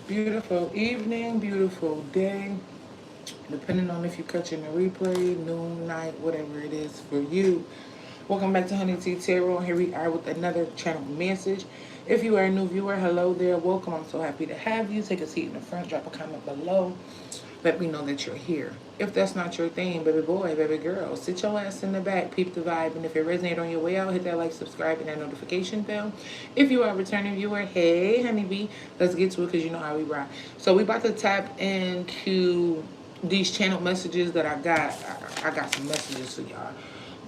Beautiful evening, beautiful day, depending on if you're catching the replay, noon, night, whatever it is for you. Welcome back to Honey Tea Tarot. Here we are with another channel message. If you are a new viewer, hello there, welcome. I'm so happy to have you. Take a seat in the front, drop a comment below. Let me know that you're here. If that's not your thing, baby boy, baby girl, sit your ass in the back, peep the vibe, and if it resonates on your way out, hit that like, subscribe, and that notification bell. If you are a returning viewer, hey, honeybee, let's get to it because you know how we rock. So we about to tap into these channel messages that I got. I got some messages for y'all.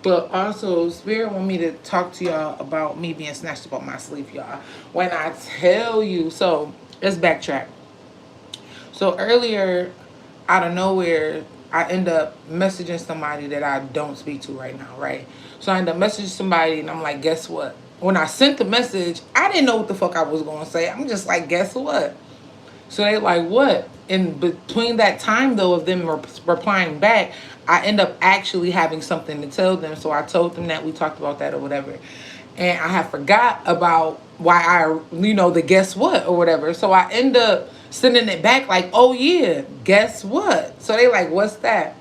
But also, Spirit want me to talk to y'all about me being snatched up on my sleep, y'all. When I tell you, so let's backtrack. So earlier, out of nowhere, I end up messaging somebody that I don't speak to right now, right? So I end up messaging somebody and I'm like, guess what? When I sent the message, I didn't know what the fuck I was going to say. I'm just like, guess what? So they like, what? In between that time, though, of them replying back, I end up actually having something to tell them. So I told them that we talked about that or whatever. And I have forgot about why the guess what or whatever. So I end up sending it back like, oh yeah, guess what? So they like, what's that?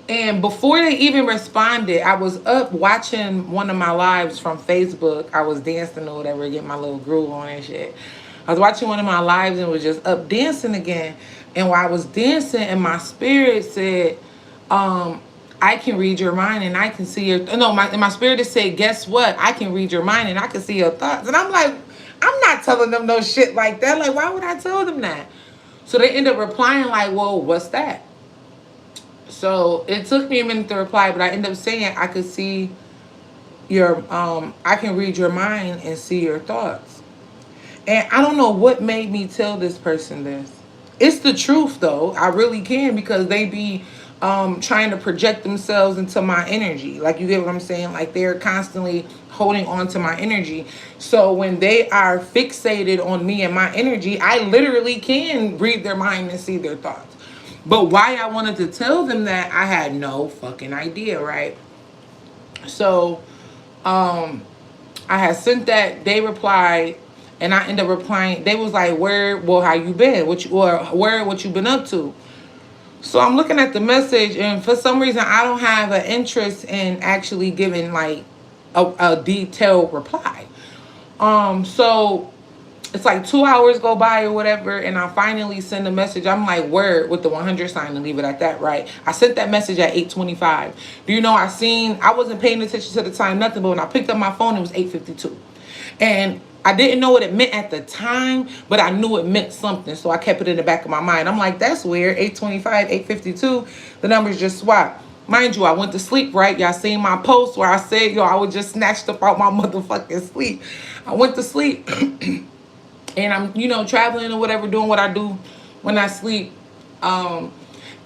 And before they even responded, I was up watching one of my lives from Facebook. I was dancing or whatever, getting my little groove on and shit. I was watching one of my lives and was just up dancing again. And while I was dancing, and my spirit said, I can read your mind and I can see your... No, my spirit just said, guess what? I can read your mind and I can see your thoughts. And I'm like, I'm not telling them no shit like that. Like, why would I tell them that? So they end up replying like, well, what's that? So it took me a minute to reply, but I ended up saying I could see your, I can read your mind and see your thoughts. And I don't know what made me tell this person this. It's the truth though. I really can, because they be trying to project themselves into my energy. Like, you get what I'm saying? Like, they're constantly holding on to my energy. So when they are fixated on me and my energy, I literally can read their mind and see their thoughts. But why I wanted to tell them that, I had no fucking idea, right? So I had sent that, they replied, and I ended up replying. They was like, where, well, how you been? What you been up to? So I'm looking at the message, and for some reason, I don't have an interest in actually giving like a detailed reply. So it's like 2 hours go by or whatever, and I finally send a message. I'm like, word, with the 100 sign, and leave it at that, right? I sent that message at 8:25. Do you know, I wasn't paying attention to the time, nothing, but when I picked up my phone, it was 8:52. And I didn't know what it meant at the time, but I knew it meant something, so I kept it in the back of my mind. I'm like, that's weird, 8:25, 8:52, the numbers just swapped. Mind you, I went to sleep, right? Y'all seen my post where I said, yo, I was just snatched up out my motherfucking sleep. I went to sleep. And I'm, traveling or whatever, doing what I do when I sleep.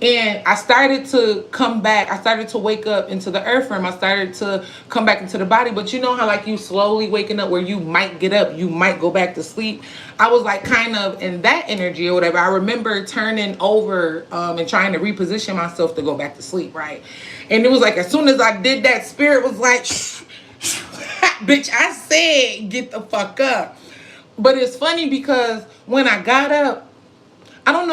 And I started to come back. I started to wake up into the earth realm. I started to come back into the body. But you know how like you slowly waking up where you might get up, you might go back to sleep. I was like kind of in that energy or whatever. I remember turning over and trying to reposition myself to go back to sleep, right? And it was like as soon as I did that, spirit was like, bitch, I said, get the fuck up. But it's funny because when I got up, I don't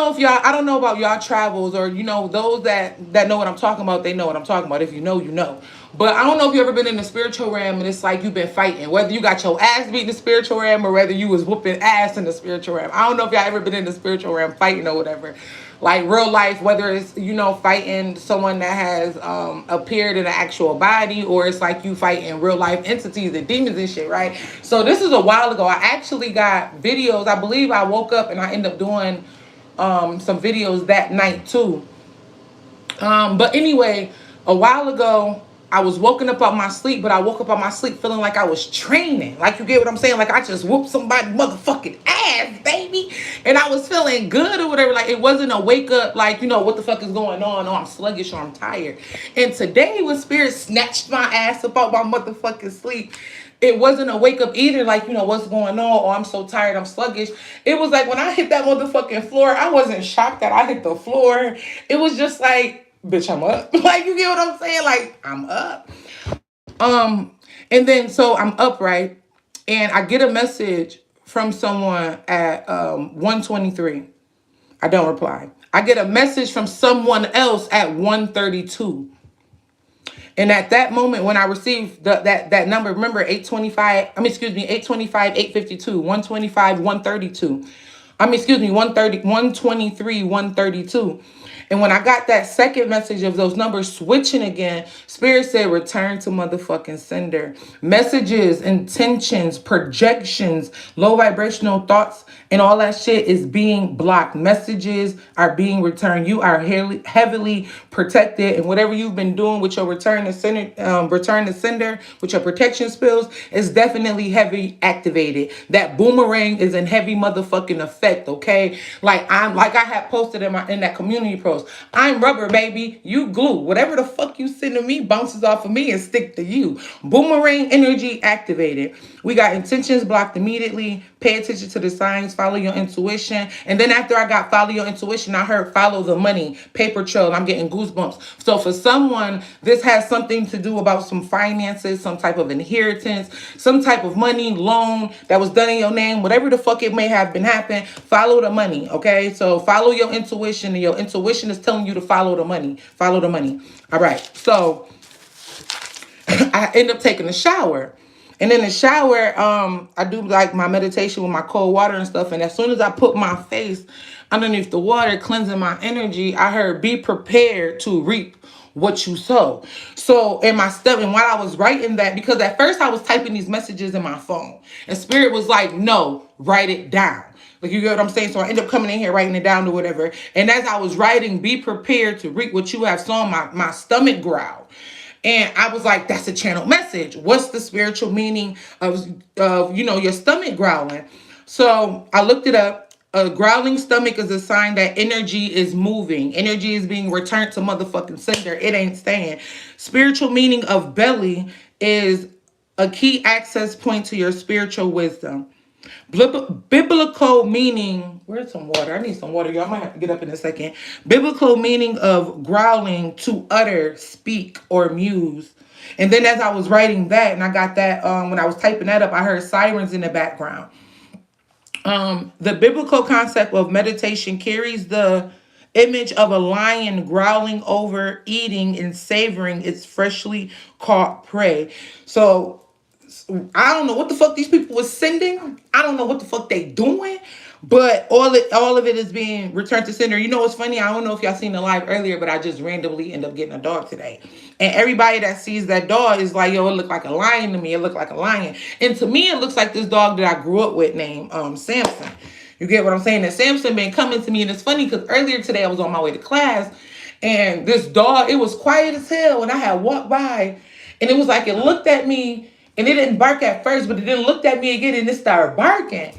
know about y'all travels, or, those that know what I'm talking about, they know what I'm talking about. If you know, you know. But I don't know if you ever been in the spiritual realm and it's like you've been fighting, whether you got your ass beat in the spiritual realm or whether you was whooping ass in the spiritual realm. I don't know if y'all ever been in the spiritual realm fighting or whatever. Like real life, whether it's, fighting someone that has appeared in an actual body, or it's like you fighting real life entities and demons and shit, right? So this is a while ago. I actually got videos. I believe I woke up and I ended up doing some videos that night too. But anyway, a while ago, I was woken up out my sleep, but I woke up out my sleep feeling like I was training. Like, you get what I'm saying? Like, I just whooped somebody motherfucking ass, baby. And I was feeling good or whatever. Like, it wasn't a wake up, like, what the fuck is going on? Oh, I'm sluggish or I'm tired. And today, when Spirit snatched my ass up out my motherfucking sleep, it wasn't a wake up either, like, what's going on? Oh, I'm so tired, I'm sluggish. It was like when I hit that motherfucking floor, I wasn't shocked that I hit the floor. It was just like, bitch, I'm up. Like, you get what I'm saying? Like, I'm up. And then so I'm up, right? And I get a message from someone at 1:23. I don't reply. I get a message from someone else at 1:32. And at that moment, when I received that number, remember 825, 825, 852, 125, 132. 130, 123, 132. And when I got that second message of those numbers switching again, Spirit said, return to motherfucking sender. Messages, intentions, projections, low vibrational thoughts, and all that shit is being blocked. Messages are being returned. You are heavily protected. And whatever you've been doing with your return to sender, with your protection spells, is definitely heavy activated. That boomerang is in heavy motherfucking effect, okay? Like I had posted in that community post. I'm rubber, baby. You glue. Whatever the fuck you send to me bounces off of me and stick to you. Boomerang energy activated. We got intentions blocked immediately. Pay attention to the signs. Follow your intuition. And then after I got follow your intuition, I heard follow the money. Paper trail. I'm getting goosebumps. So for someone, this has something to do about some finances, some type of inheritance, some type of money, loan that was done in your name, whatever the fuck it may have been happening. Follow the money, okay? So follow your intuition, and your intuition is telling you to follow the money. Follow the money. All right. So I end up taking a shower. And in the shower, I do like my meditation with my cold water and stuff. And as soon as I put my face underneath the water, cleansing my energy, I heard, be prepared to reap what you sow. So in my stuff, and while I was writing that, because at first I was typing these messages in my phone, and Spirit was like, no, write it down. Like, you get what I'm saying? So I end up coming in here writing it down or whatever. And as I was writing, be prepared to reap what you have sown, my stomach growled. And I was like, that's a channel message. What's the spiritual meaning of your stomach growling? So I looked it up. A growling stomach is a sign that energy is moving. Energy is being returned to motherfucking sender. It ain't staying. Spiritual meaning of belly is a key access point to your spiritual wisdom. Biblical meaning, where's some water? I need some water, y'all. I might have to get up in a second. Biblical meaning of growling, to utter, speak, or muse. And then as I was writing that, and I got that, when I was typing that up, I heard sirens in the background. The biblical concept of meditation carries the image of a lion growling over, eating, and savoring its freshly caught prey. So I don't know what the fuck these people was sending. I don't know what the fuck they doing. But all of it is being returned to sender. You know what's funny? I don't know if y'all seen the live earlier, but I just randomly end up getting a dog today. And everybody that sees that dog is like, yo, it looked like a lion to me. It looked like a lion. And to me, it looks like this dog that I grew up with named Samson. You get what I'm saying? That Samson been coming to me. And it's funny because earlier today I was on my way to class. And this dog, it was quiet as hell. And I had walked by. And it was like it looked at me. And it didn't bark at first, but it then looked at me again and it started barking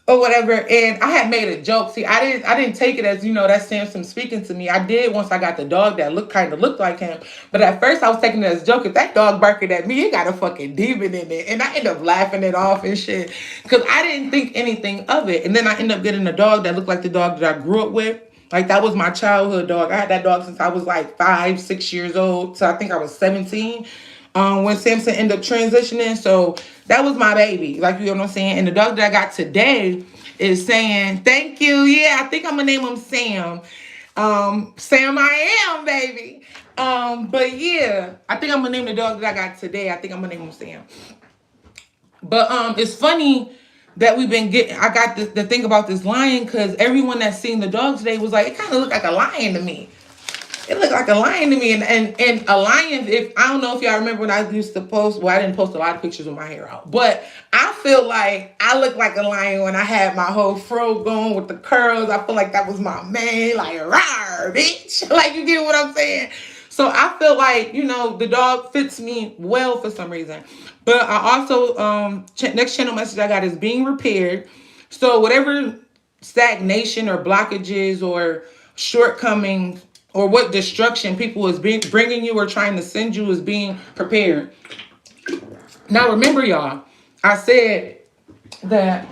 or whatever. And I had made a joke. See, I didn't take it as, that's Samson speaking to me. I did once I got the dog that kind of looked like him. But at first I was taking it as a joke. If that dog barking at me, it got a fucking demon in it. And I ended up laughing it off and shit. Because I didn't think anything of it. And then I ended up getting a dog that looked like the dog that I grew up with. Like, that was my childhood dog. I had that dog since I was like 5, 6 years old. So I think I was 17. When Samson ended up transitioning. So that was my baby. Like, you know what I'm saying? And the dog that I got today is saying, thank you. Yeah, I think I'm going to name him Sam. Sam I am, baby. But yeah, I think I'm going to name the dog that I got today. I think I'm going to name him Sam. But it's funny that I got the thing about this lion, because everyone that's seen the dog today was like, it kind of looked like a lion to me. It looked like a lion to me. And a lion, I don't know if y'all remember when I used to post, well, I didn't post a lot of pictures with my hair out, but I feel like I look like a lion when I had my whole fro going with the curls. I feel like that was my man, like, rawr, bitch. Like, you get what I'm saying? So I feel like, the dog fits me well for some reason. But I also, next channel message I got is being repaired. So whatever stagnation or blockages or shortcomings, or what destruction people is bringing you or trying to send you, is being prepared. Now, remember, y'all, I said that,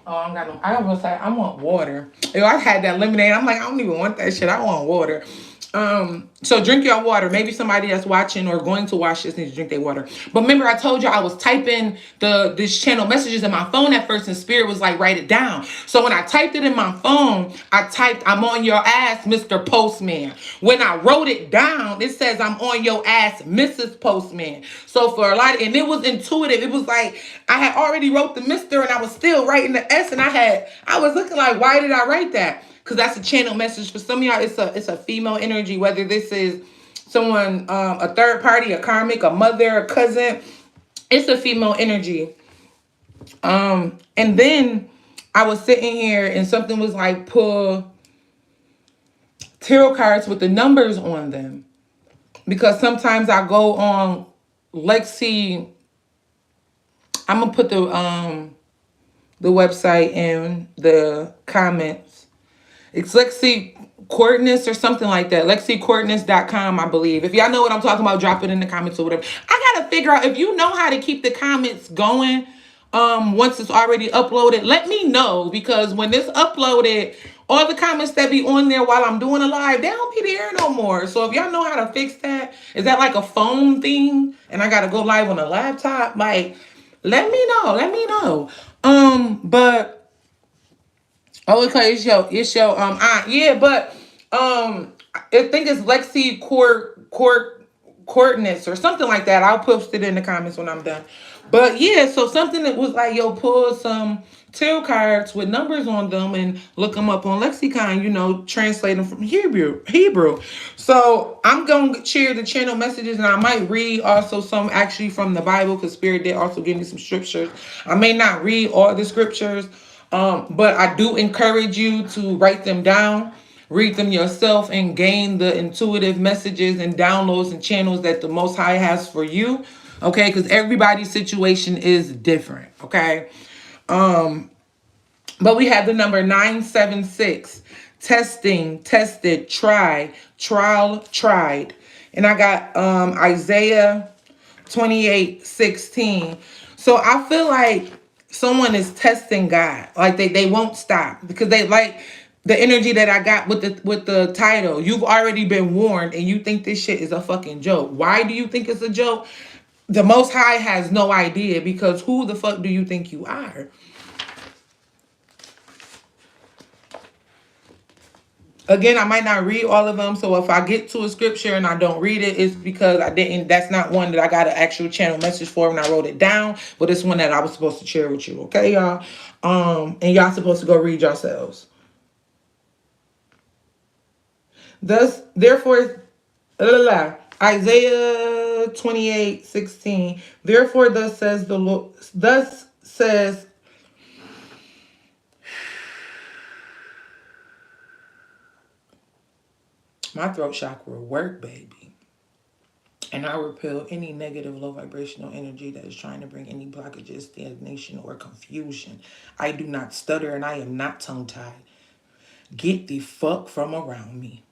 I want water. I had that lemonade. I'm like, I don't even want that shit. I want water. So drink your water. Maybe somebody that's watching or going to watch this needs to drink their water. But remember, I told you I was typing this channel messages in my phone at first, and Spirit was like, write it down. So when I typed it in my phone, I typed, I'm on your ass, Mr. Postman. When I wrote it down, it says I'm on your ass, Mrs. Postman. So for a lot, and it was intuitive. It was like I had already wrote the Mr. and I was still writing the S, and I was looking like, why did I write that? Because that's a channel message for some of y'all. It's a female energy, whether this is someone, a third party, a karmic, a mother, a cousin. It's a female energy. And then I was sitting here and something was like, pull tarot cards with the numbers on them. Because sometimes I go on Lexi. I'm gonna put the website in the comments. It's Lexi Coordinates or something like that. LexiCoordinates.com, I believe. If y'all know what I'm talking about, drop it in the comments or whatever. I gotta figure out if you know how to keep the comments going once it's already uploaded. Let me know, because when it's uploaded, all the comments that be on there while I'm doing a live, they don't be there no more. So if y'all know how to fix that, is that like a phone thing and I gotta go live on a laptop? Like, let me know. Let me know. But oh, okay, it's your aunt. Yeah, but I think it's Lexi Coordinates or something like that. I'll post it in the comments when I'm done. But yeah, so something that was like, yo, pull some tarot cards with numbers on them and look them up on lexicon, translate them from Hebrew. So I'm going to share the channel messages, and I might read also some actually from the Bible, because Spirit did also give me some scriptures. I may not read all the scriptures, but I do encourage you to write them down, read them yourself, and gain the intuitive messages and downloads and channels that the Most High has for you. Okay, because everybody's situation is different. Okay. But we have the number 976. Testing, tested, try, trial, tried. And I got Isaiah 28:16. So I feel like someone is testing God. Like they won't stop, because they like the energy that I got with the title. You've already been warned and you think this shit is a fucking joke. Why do you think it's a joke? The Most High has no idea, because who the fuck do you think you are? Again, I might not read all of them, so if I get to a scripture and I don't read it, it's because I didn't. That's not one that I got an actual channel message for when I wrote it down, but it's one that I was supposed to share with you. Okay, y'all. And y'all supposed to go read yourselves. Therefore, Isaiah 28:16. Therefore, thus says the Lord. Thus says. My throat chakra work, baby. And I repel any negative, low vibrational energy that is trying to bring any blockages, stagnation, or confusion. I do not stutter, and I am not tongue-tied. Get the fuck from around me.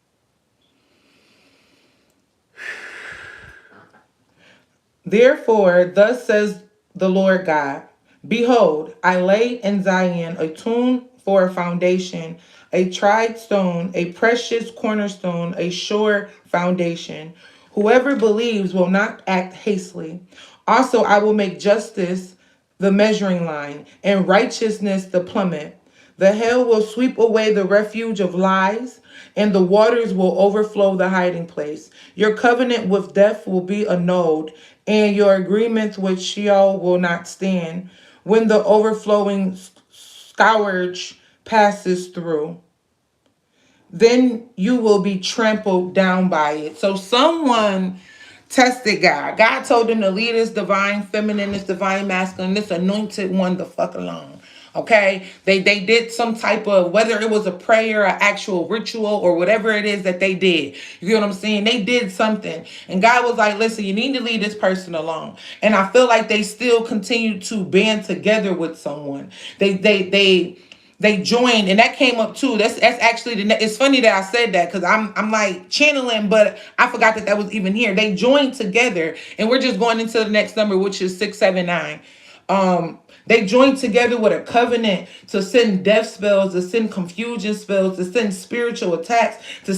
Therefore, thus says the Lord God, behold, I lay in Zion a tomb for a foundation, a tried stone, a precious cornerstone, a sure foundation. Whoever believes will not act hastily. Also, I will make justice the measuring line, and righteousness the plummet. The hail will sweep away the refuge of lies, and the waters will overflow the hiding place. Your covenant with death will be annulled, and your agreements with Sheol will not stand when the overflowing scourge passes through. Then you will be trampled down by it. So someone tested God. God told them to leave this divine feminine, this divine masculine, this anointed one the fuck alone. Okay, they did some type of, whether it was a prayer, an actual ritual, or whatever it is that they did. You get what I'm saying? They did something, and God was like, "Listen, you need to leave this person alone." And I feel like they still continue to band together with someone. They joined, and that came up too. That's actually it's funny that I said that, because I'm like channeling, but I forgot that was even here. They joined together, and we're just going into the next number, which is 679. They joined together with a covenant to send death spells, to send confusion spells, to send spiritual attacks, to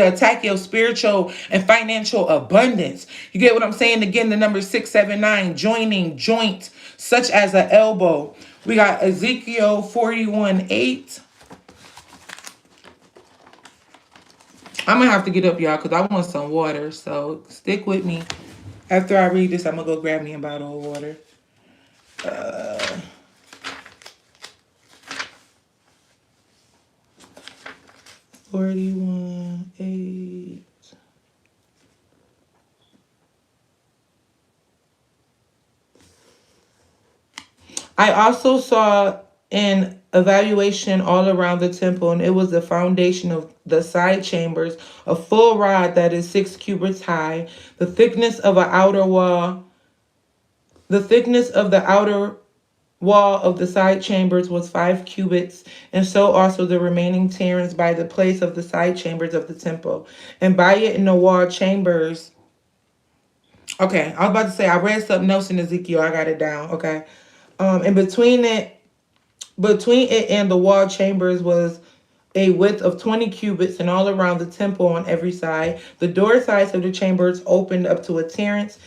attack your spiritual and financial abundance. You get what I'm saying? Again, the number 679, joining, joint, such as an elbow. We got Ezekiel 41:8. I'm going to have to get up, y'all, because I want some water. So stick with me. After I read this, I'm going to go grab me a bottle of water. 41:8. I also saw an evaluation all around the temple, and it was the foundation of the side chambers, a full rod that is 6 cubits high, the thickness of an outer wall. The thickness of the outer wall of the side chambers was 5 cubits, and so also the remaining terrace by the place of the side chambers of the temple, and by it in the wall chambers. Okay, I was about to say I read something else in Ezekiel. I got it down. Okay, and between it and the wall chambers was a width of 20 cubits, and all around the temple on every side. The door sides of the chambers opened up to a terrace,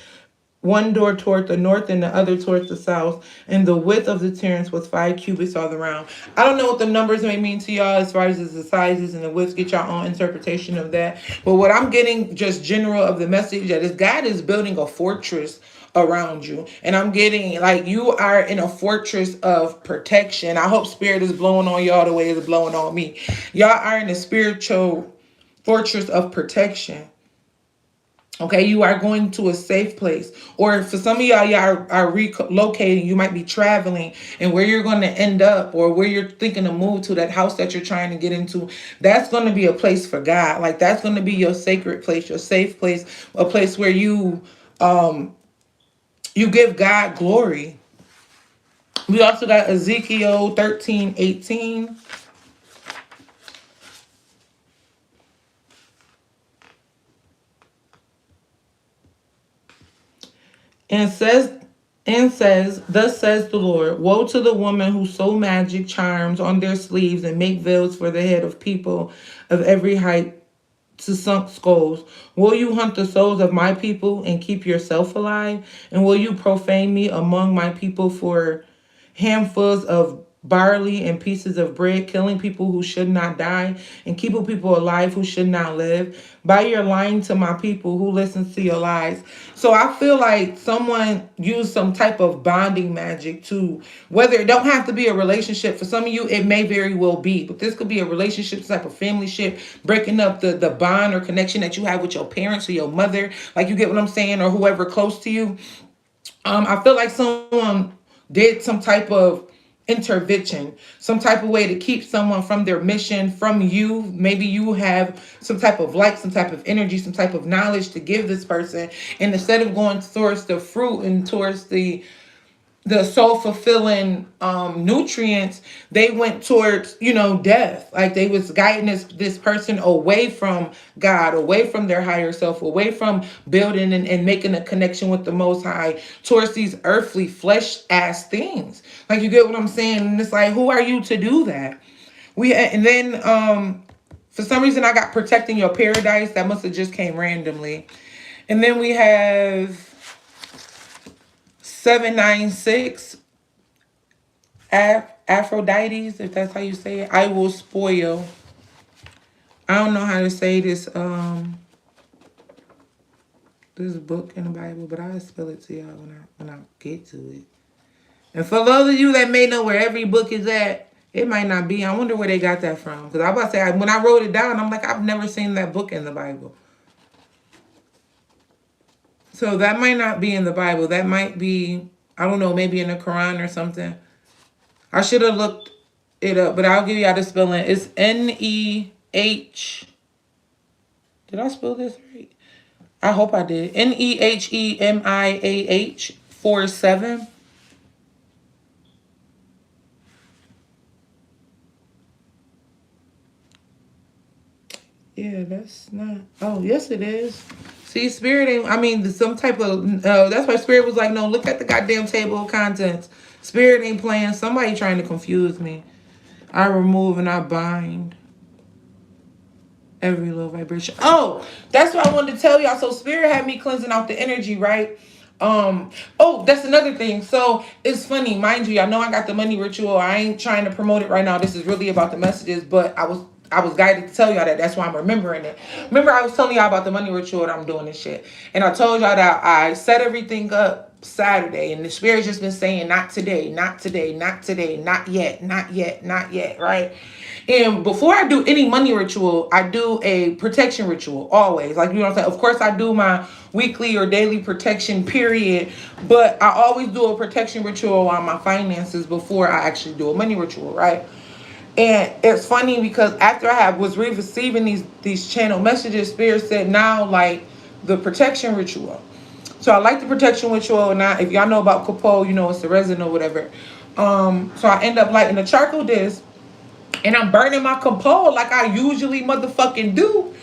one door toward the north and the other towards the south, and the width of the terrace was 5 cubits all around. I don't know what the numbers may mean to y'all as far as the sizes and the widths. Get your own interpretation of that. But what I'm getting just general of the message that is God is building a fortress around you. And I'm getting like you are in a fortress of protection. I hope spirit is blowing on y'all the way it's blowing on me. Y'all are in a spiritual fortress of protection. Okay, you are going to a safe place. Or for some of y'all are relocating. You might be traveling, and where you're going to end up or where you're thinking to move to, that house that you're trying to get into, that's going to be a place for God. Like that's going to be your sacred place, your safe place, a place where you give God glory. We also got Ezekiel 13:18. And says, thus says the Lord, woe to the woman who sew magic charms on their sleeves and make veils for the head of people of every height to sunk skulls. Will you hunt the souls of my people and keep yourself alive? And will you profane me among my people for handfuls of barley and pieces of bread, killing people who should not die and keeping people alive who should not live? By your lying to my people who listens to your lies. So I feel like someone used some type of bonding magic to, whether it don't have to be a relationship. For some of you, it may very well be, but this could be a relationship, type of family ship, breaking up the bond or connection that you have with your parents or your mother. Like, you get what I'm saying, or whoever close to you. I feel like someone did some type of intervention, some type of way to keep someone from their mission, from you. Maybe you have some type of light, some type of energy, some type of knowledge to give this person. And instead of going towards the fruit and towards the soul fulfilling nutrients, they went towards death. Like they was guiding this person away from God, away from their higher self, away from building and making a connection with the Most High, towards these earthly flesh ass things. Like, you get what I'm saying? And it's like, who are you to do that? And then for some reason I got protecting your paradise. That must have just came randomly. And then we have 796, Aphrodite's, if that's how you say it. I will spoil. I don't know how to say this this book in the Bible, but I'll spell it to y'all when I get to it. And for those of you that may know where every book is at, it might not be. I wonder where they got that from. Because I was about to say, when I wrote it down, I'm like, I've never seen that book in the Bible. So that might not be in the Bible. That might be, I don't know, maybe in the Quran or something. I should have looked it up, but I'll give you all the spelling. It's N-E-H. Did I spell this right? I hope I did. Nehemiah 47. Yeah, that's not. Oh, yes, it is. See, Spirit ain't. I mean, some type of. That's why Spirit was like, no, look at the goddamn table of contents. Spirit ain't playing. Somebody trying to confuse me. I remove and I bind every low vibration. Oh, that's what I wanted to tell y'all. So Spirit had me cleansing out the energy, right? Oh, that's another thing. So it's funny, mind you, I know I got the money ritual. I ain't trying to promote it right now. This is really about the messages, but I was guided to tell y'all that. That's why I'm remembering it. Remember, I was telling y'all about the money ritual that I'm doing this shit. And I told y'all that I set everything up Saturday, and the Spirit's just been saying, not today, not today, not today, not yet, not yet, not yet, right? And before I do any money ritual, I do a protection ritual always. Like, you know what I'm saying? Of course, I do my weekly or daily protection period, but I always do a protection ritual on my finances before I actually do a money ritual, right? And it's funny because after was receiving these channel messages, Spirit said now, like, the protection ritual. So I like the protection ritual. Now, if y'all know about Kapo, you know it's the resin or whatever. So I end up lighting a charcoal disc, and I'm burning my Kapo like I usually motherfucking do.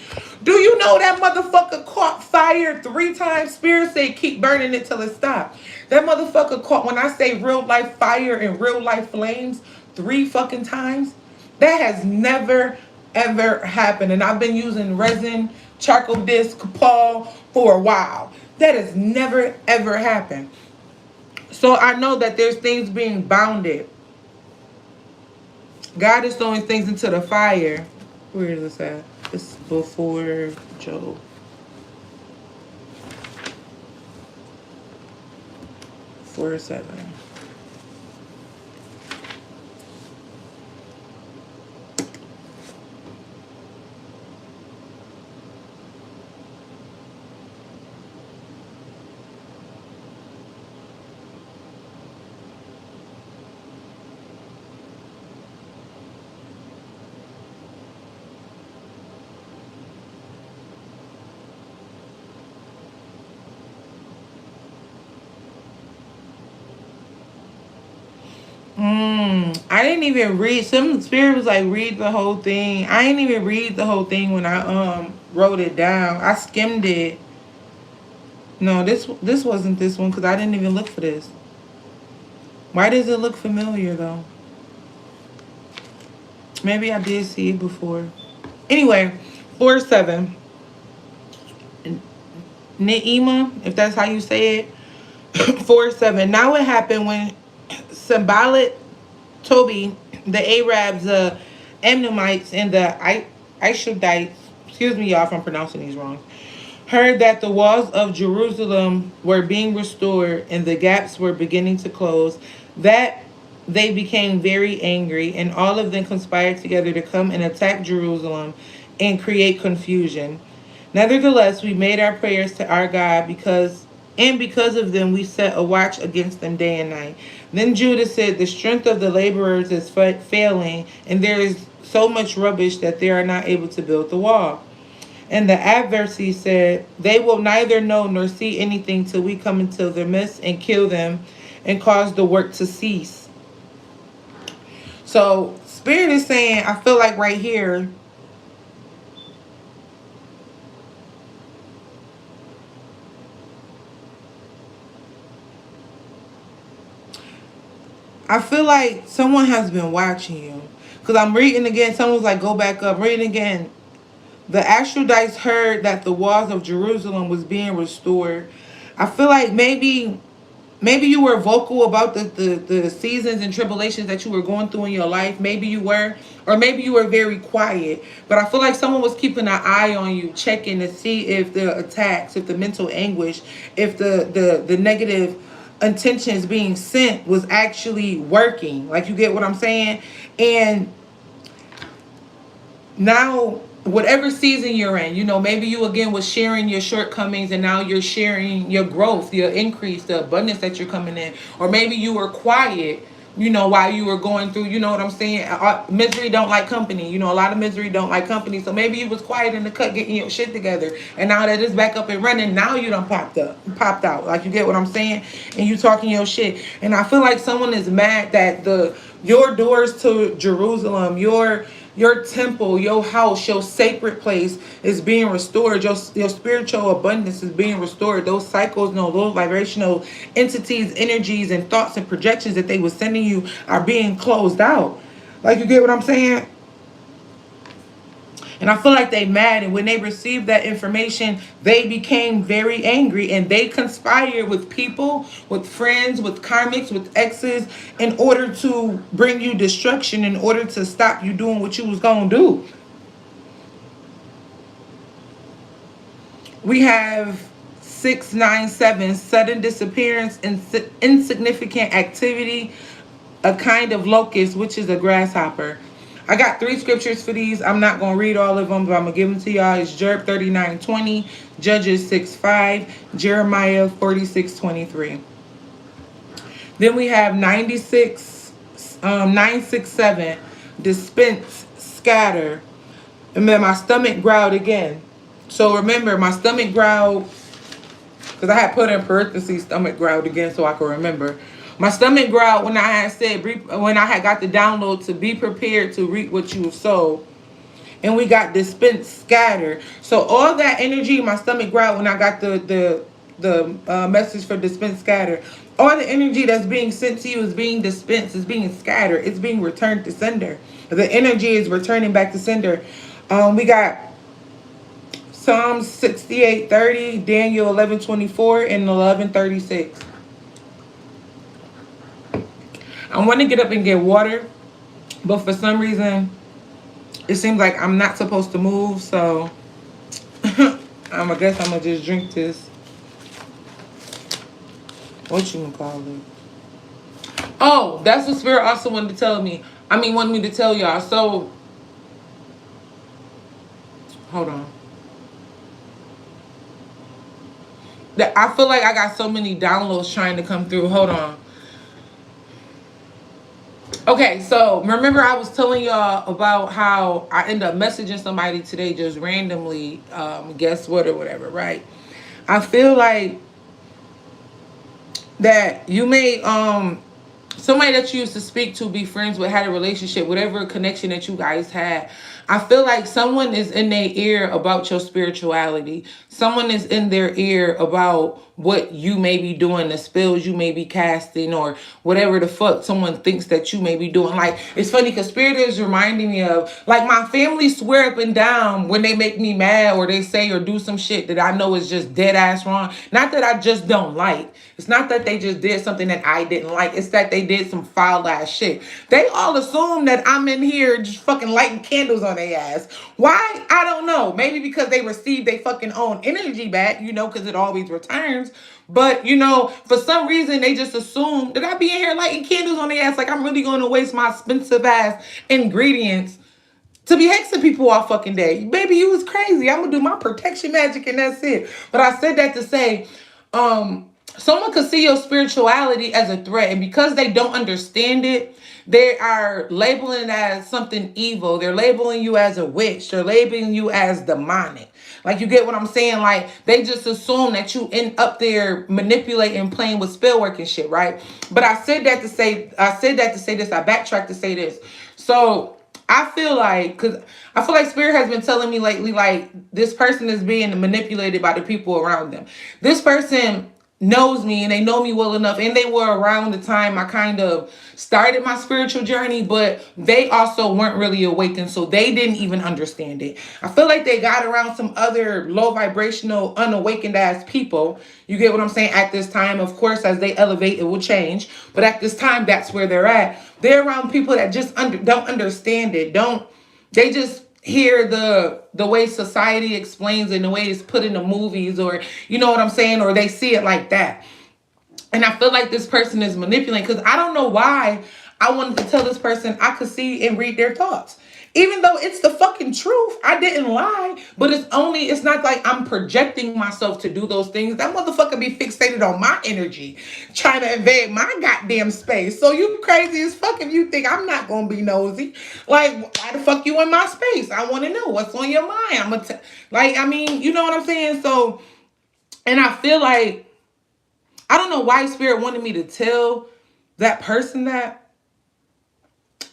Do you know that motherfucker caught fire 3 times? Spirit said keep burning it till it stops. That motherfucker caught, when I say real life fire and real life flames, 3 fucking times. That has never ever happened. And I've been using resin, charcoal disc, Kapo for a while. That has never ever happened. So I know that there's things being bounded. God is throwing things into the fire. Where is this at? It's before Job. 4:7. I didn't even read. Some Spirit was like, read the whole thing. I didn't even read the whole thing when I wrote it down. I skimmed it. No, this wasn't this one because I didn't even look for this. Why does it look familiar though? Maybe I did see it before. Anyway, 4:7. Neema, if that's how you say it. 4:7. Now it happened when Sambalat Toby, the Arabs, the Amnonites, and the Ishadites, excuse me, y'all, if I'm pronouncing these wrong, heard that the walls of Jerusalem were being restored and the gaps were beginning to close, that they became very angry, and all of them conspired together to come and attack Jerusalem and create confusion. Nevertheless, we made our prayers to our God because of them we set a watch against them day and night. Then Judah said, the strength of the laborers is failing, and there is so much rubbish that they are not able to build the wall. And the adversary said, they will neither know nor see anything till we come into their midst and kill them and cause the work to cease. So Spirit is saying, I feel like right here, I feel like someone has been watching you. Because I'm reading again. Someone's like, go back up. Reading again. The Asherites heard that the walls of Jerusalem was being restored. I feel like maybe you were vocal about the seasons and tribulations that you were going through in your life. Maybe you were. Or maybe you were very quiet. But I feel like someone was keeping an eye on you, checking to see if the attacks, if the mental anguish, if the negative intentions being sent was actually working. Like, you get what I'm saying? And now, whatever season you're in, you know, maybe you again was sharing your shortcomings and now you're sharing your growth, your increase, the abundance that you're coming in. Or maybe you were quiet, you know, while you were going through, you know what I'm saying? Misery don't like company. You know, a lot of misery don't like company. So maybe you was quiet in the cut getting your shit together. And now that it's back up and running, now you done popped out. Like, you get what I'm saying? And you talking your shit. And I feel like someone is mad that your doors to Jerusalem, your Your temple, your house, your sacred place is being restored. Your spiritual abundance is being restored. Those cycles, no, those vibrational entities, energies, and thoughts and projections that they were sending you are being closed out. Like, you get what I'm saying? And I feel like they mad, and when they received that information, they became very angry, and they conspired with people, with friends, with karmics, with exes, in order to bring you destruction, in order to stop you doing what you was gonna do. We have 697, sudden disappearance, insignificant activity, a kind of locust, which is a grasshopper. I got 3 scriptures for these. I'm not going to read all of them, but I'm going to give them to y'all. It's Job 39:20, Judges 6:5, Jeremiah 46:23. Then we have 967, dispense, scatter. And then my stomach growled again. So remember, my stomach growled, because I had put in parentheses, stomach growled again so I could remember. My stomach growled when I had said, when I had got the download to be prepared to reap what you have sowed. And we got dispense, scatter. So all that energy, my stomach growled when I got the message for dispense, scatter. All the energy that's being sent to you is being dispensed, is being scattered, it's being returned to sender. The energy is returning back to sender. We got Psalms 68:30, Daniel 11:24, and 11:36. I want to get up and get water, but for some reason, it seems like I'm not supposed to move, so I guess I'm going to just drink this. What you gonna call it? Oh, that's what Spirit also wanted to tell me. Wanted me to tell y'all. So, hold on. I feel like I got so many downloads trying to come through. Hold on. Okay, so remember I was telling y'all about how I ended up messaging somebody today just randomly, guess what or whatever, right? I feel like that you may somebody that you used to speak to, be friends with, had a relationship, whatever connection that you guys had. I feel like someone is in their ear about your spirituality. Someone is in their ear about what you may be doing, the spells you may be casting, or whatever the fuck someone thinks that you may be doing. Like, it's funny because Spirit is reminding me of, like, my family swear up and down when they make me mad or they say or do some shit that I know is just dead ass wrong. Not that I just don't like. It's not that they just did something that I didn't like. It's that they did some foul ass shit. They all assume that I'm in here just fucking lighting candles on their ass. Why? I don't know. Maybe because they received their fucking own energy back, because it always returns. But, for some reason, they just assume that I be in here lighting candles on their ass. Like, I'm really going to waste my expensive ass ingredients to be hexing people all fucking day. Baby, you was crazy. I'm going to do my protection magic and that's it. But I said that to say, someone could see your spirituality as a threat, and because they don't understand it, they are labeling it as something evil. They're labeling you as a witch. They're labeling you as demonic. Like, you get what I'm saying? Like, they just assume that you end up there manipulating, playing with spell work and shit, right? But I said that to say this. I backtracked to say this. So I feel like Spirit has been telling me lately, like, this person is being manipulated by the people around them. This person knows me, and they know me well enough, and they were around the time I kind of started my spiritual journey, but they also weren't really awakened, so they didn't even understand it. I feel like they got around some other low vibrational, unawakened ass people. You get what I'm saying? At this time, of course, as they elevate, it will change, but at this time, that's where they're at. They're around people that just don't understand it. They just hear the way society explains it, and the way it's put in the movies, or you know what I'm saying, or they see it like that. And I feel like this person is manipulating, because I don't know why I wanted to tell this person I could see and read their thoughts. Even though it's the fucking truth, I didn't lie. But it's not like I'm projecting myself to do those things. That motherfucker be fixated on my energy, trying to invade my goddamn space. So you crazy as fuck if you think I'm not gonna be nosy. Like, why the fuck you in my space? I want to know what's on your mind. You know what I'm saying? So, and I feel like, I don't know why Spirit wanted me to tell that person that,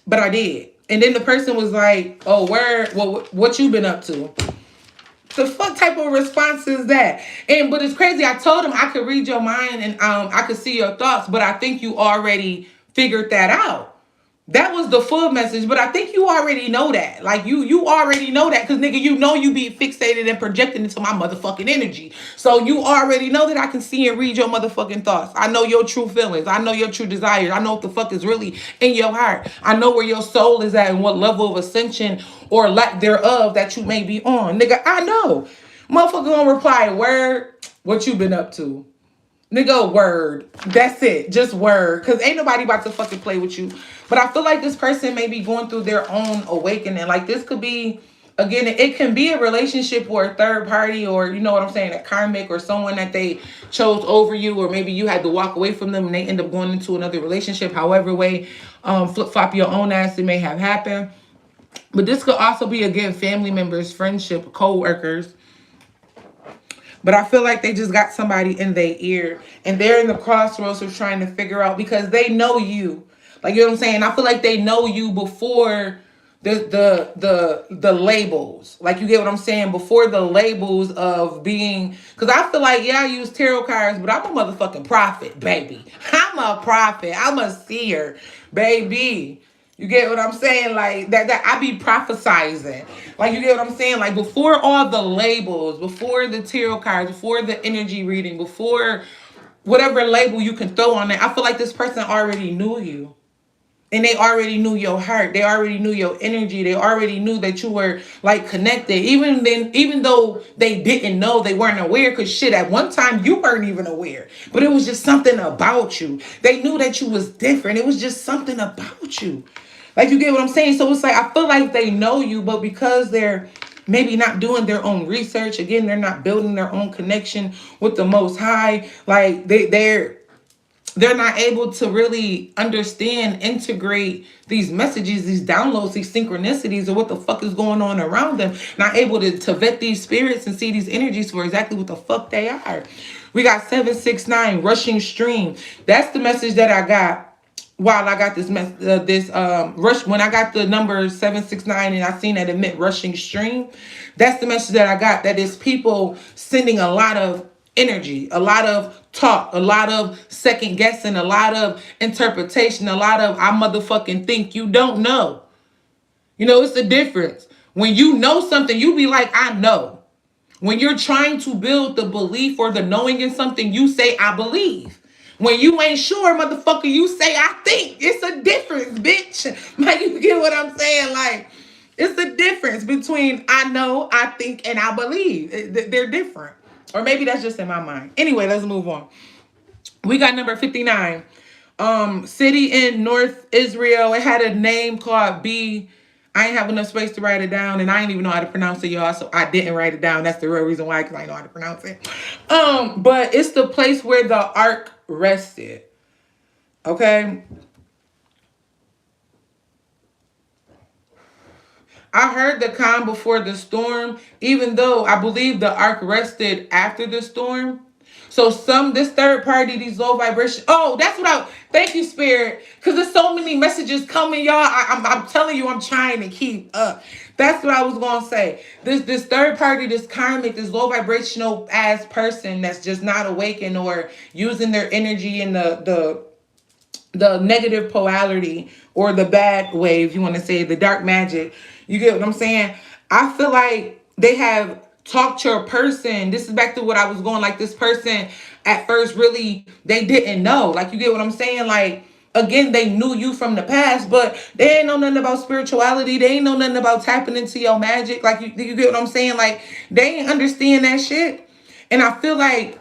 but I did. And then the person was like, oh, where, what you been up to? The fuck type of response is that? And but it's crazy. I told him I could read your mind and I could see your thoughts, but I think you already figured that out. That was the full message, but I think you already know that. Like you already know that, because nigga, you know you be fixated and projected into my motherfucking energy. So you already know that I can see and read your motherfucking thoughts. I know your true feelings. I know your true desires. I know what the fuck is really in your heart. I know where your soul is at and what level of ascension or lack thereof that you may be on. Nigga, I know. Motherfucker gonna reply, word, what you been up to? Nigga, word. That's it. Just word. Because ain't nobody about to fucking play with you. But I feel like this person may be going through their own awakening. Like this could be, again, it can be a relationship or a third party, or you know what I'm saying, a karmic, or someone that they chose over you, or maybe you had to walk away from them and they end up going into another relationship. However way, flip-flop your own ass, it may have happened. But this could also be, again, family members, friendship, co-workers. But I feel like they just got somebody in their ear and they're in the crossroads of trying to figure out, because they know you. Like, you know what I'm saying? I feel like they know you before the labels. Like, you get what I'm saying? Before the labels of being, because I feel like, yeah, I use tarot cards, but I'm a motherfucking prophet, baby. I'm a prophet. I'm a seer, baby. You get what I'm saying? Like that I be prophesizing. Like, you get what I'm saying? Like, before all the labels, before the tarot cards, before the energy reading, before whatever label you can throw on it, I feel like this person already knew you. And they already knew your heart. They already knew your energy. They already knew that you were like connected. Even though they didn't know, they weren't aware, because shit, at one time you weren't even aware. But it was just something about you. They knew that you was different. It was just something about you. Like, you get what I'm saying? So it's like, I feel like they know you, but because they're maybe not doing their own research, again, they're not building their own connection with the Most High. Like they're not able to really understand, integrate these messages, these downloads, these synchronicities, or what the fuck is going on around them. Not able to vet these spirits and see these energies for exactly what the fuck they are. We got 769, rushing stream. That's the message that I got while I got this rush. When I got the number 769 and I seen that it meant rushing stream, that's the message that I got. That is people sending a lot of energy, a lot of talk, a lot of second guessing, a lot of interpretation, a lot of I motherfucking think you don't know. You know, it's the difference. When you know something, you be like, I know. When you're trying to build the belief or the knowing in something, you say, I believe. When you ain't sure, motherfucker, you say, I think. It's a difference, bitch. Like, you get what I'm saying? Like, it's a difference between I know, I think, and I believe. They're different. Or maybe that's just in my mind. Anyway, let's move on. We got number 59. City in North Israel. It had a name called B. I ain't have enough space to write it down, and I ain't even know how to pronounce it, y'all, so I didn't write it down. That's the real reason why, because I know how to pronounce it. But it's the place where the ark rested. Okay? I heard the calm before the storm, even though I believe the ark rested after the storm. So this third party, these low vibration. Oh, that's what thank you, Spirit. Because there's so many messages coming, y'all. I'm telling you, I'm trying to keep up. That's what I was going to say. This third party, this karmic, this low vibrational ass person that's just not awakened or using their energy in the negative polarity, or the bad way, if you want to say, the dark magic. You get what I'm saying? I feel like they have talked to a person. This is back to what I was going, like, this person at first really, they didn't know. Like, you get what I'm saying? Like, again, they knew you from the past, but they ain't know nothing about spirituality. They ain't know nothing about tapping into your magic. Like, you get what I'm saying? Like, they ain't understand that shit. And I feel like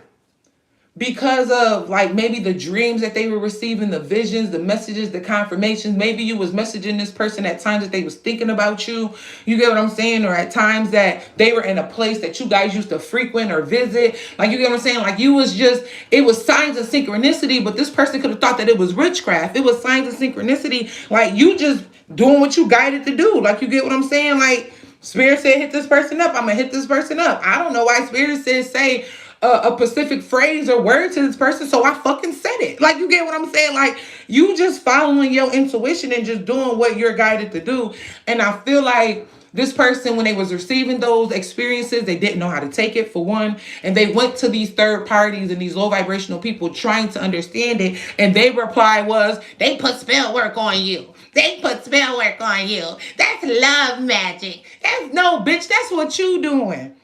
because of, like, maybe the dreams that they were receiving, the visions, the messages, the confirmations, maybe you was messaging this person at times that they was thinking about you. You get what I'm saying? Or at times that they were in a place that you guys used to frequent or visit. Like, you get what I'm saying? Like, it was signs of synchronicity, but this person could have thought that it was witchcraft. It was signs of synchronicity. Like, you just doing what you guided to do. Like, you get what I'm saying? Like, Spirit said, hit this person up. I'm going to hit this person up. I don't know why Spirit said, say, a specific phrase or word to this person, so I fucking said it. Like, you get what I'm saying? Like, you just following your intuition and just doing what you're guided to do. And I feel like this person, when they was receiving those experiences, they didn't know how to take it, for one. And they went to these third parties and these low vibrational people trying to understand it. And their reply was, they put spell work on you. They put spell work on you. That's love magic. That's no, bitch. That's what you doing.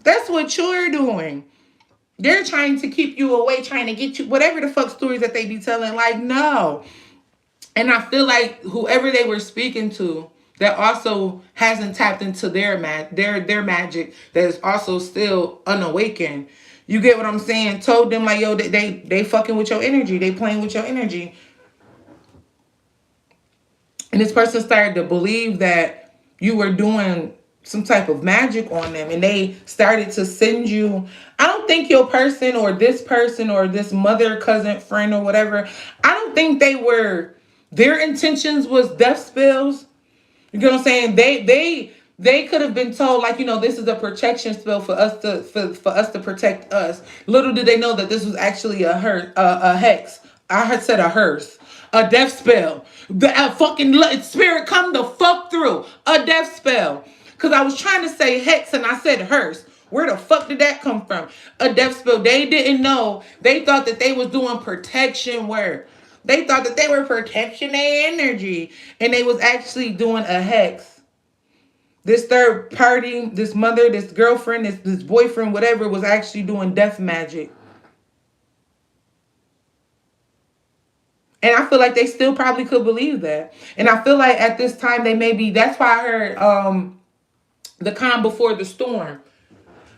That's what you're doing. They're trying to keep you away, trying to get you, whatever the fuck stories that they be telling. Like, no. And I feel like whoever they were speaking to, that also hasn't tapped into their magic, that is also still unawakened. You get what I'm saying? Told them like, yo, they fucking with your energy. They playing with your energy. And this person started to believe that you were doing some type of magic on them. And they started to send you, I don't think your person or this mother, cousin, friend or whatever, I don't think their intentions was death spells. You get what I'm saying? They could have been told, like, this is a protection spell for us to protect us. Little did they know that this was actually a hex. I had said a hearse, a death spell. The fucking spirit come the fuck through a death spell. Cause I was trying to say hex and I said hearse. Where the fuck did that come from? A death spell. They didn't know. They thought that they was doing protection work. They thought that they were protecting their energy. And they was actually doing a hex. This third party, this mother, this girlfriend, this boyfriend, whatever, was actually doing death magic. And I feel like they still probably could believe that. And I feel like at this time that's why I heard the calm before the storm.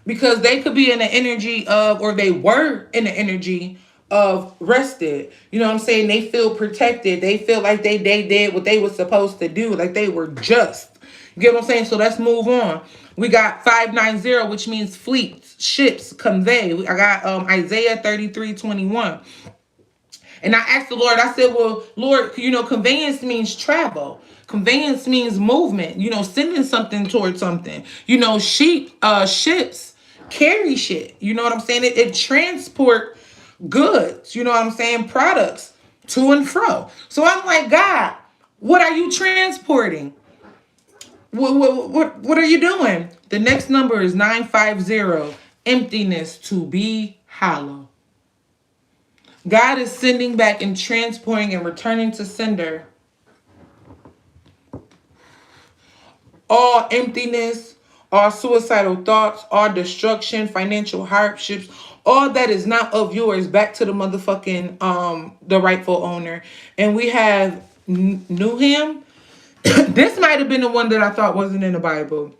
Because they could be in the energy of, or they were in the energy of rested. You know what I'm saying? They feel protected. They feel like they did what they were supposed to do. Like they were just. You get what I'm saying? So let's move on. We got 590, which means fleets, ships, convey. I got Isaiah 33:21. And I asked the Lord, I said, well, Lord, conveyance means travel. Conveyance means movement, sending something towards something. Ships carry shit. You know what I'm saying? It transport goods, you know what I'm saying? Products to and fro. So I'm like, God, what are you transporting? What are you doing? The next number is 950, emptiness to be hollow. God is sending back and transporting and returning to sender all emptiness, all suicidal thoughts, all destruction, financial hardships, all that is not of yours back to the motherfucking the rightful owner. And we have knew him. This might have been the one that I thought wasn't in the Bible.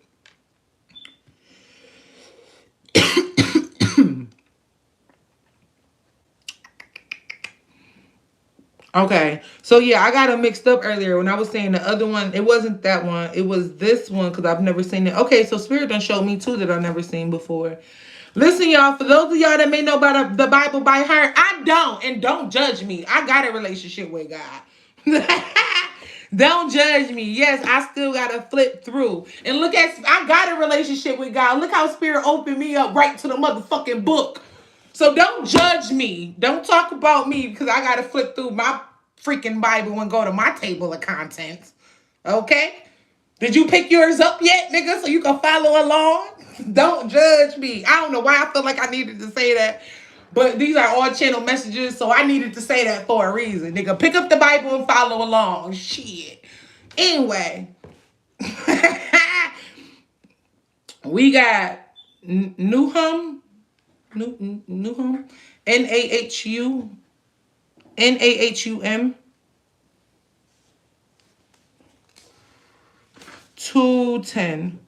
Okay, so yeah, I got it mixed up earlier when I was saying the other one. It wasn't that one. It was this one because I've never seen it. Okay, so Spirit done showed me too that I've never seen before. Listen, y'all, for those of y'all that may know about the Bible by heart, I don't, and don't judge me. I got a relationship with God. Don't judge me. Yes, I still got to flip through. And I got a relationship with God. Look how Spirit opened me up right to the motherfucking book. So don't judge me. Don't talk about me because I got to flip through my freaking Bible and go to my table of contents. Okay? Did you pick yours up yet, nigga, so you can follow along? Don't judge me. I don't know why I feel like I needed to say that. But these are all channel messages, so I needed to say that for a reason. Nigga, pick up the Bible and follow along. Shit. Anyway. We got Nahum. Nahum. Nahum. 2:10.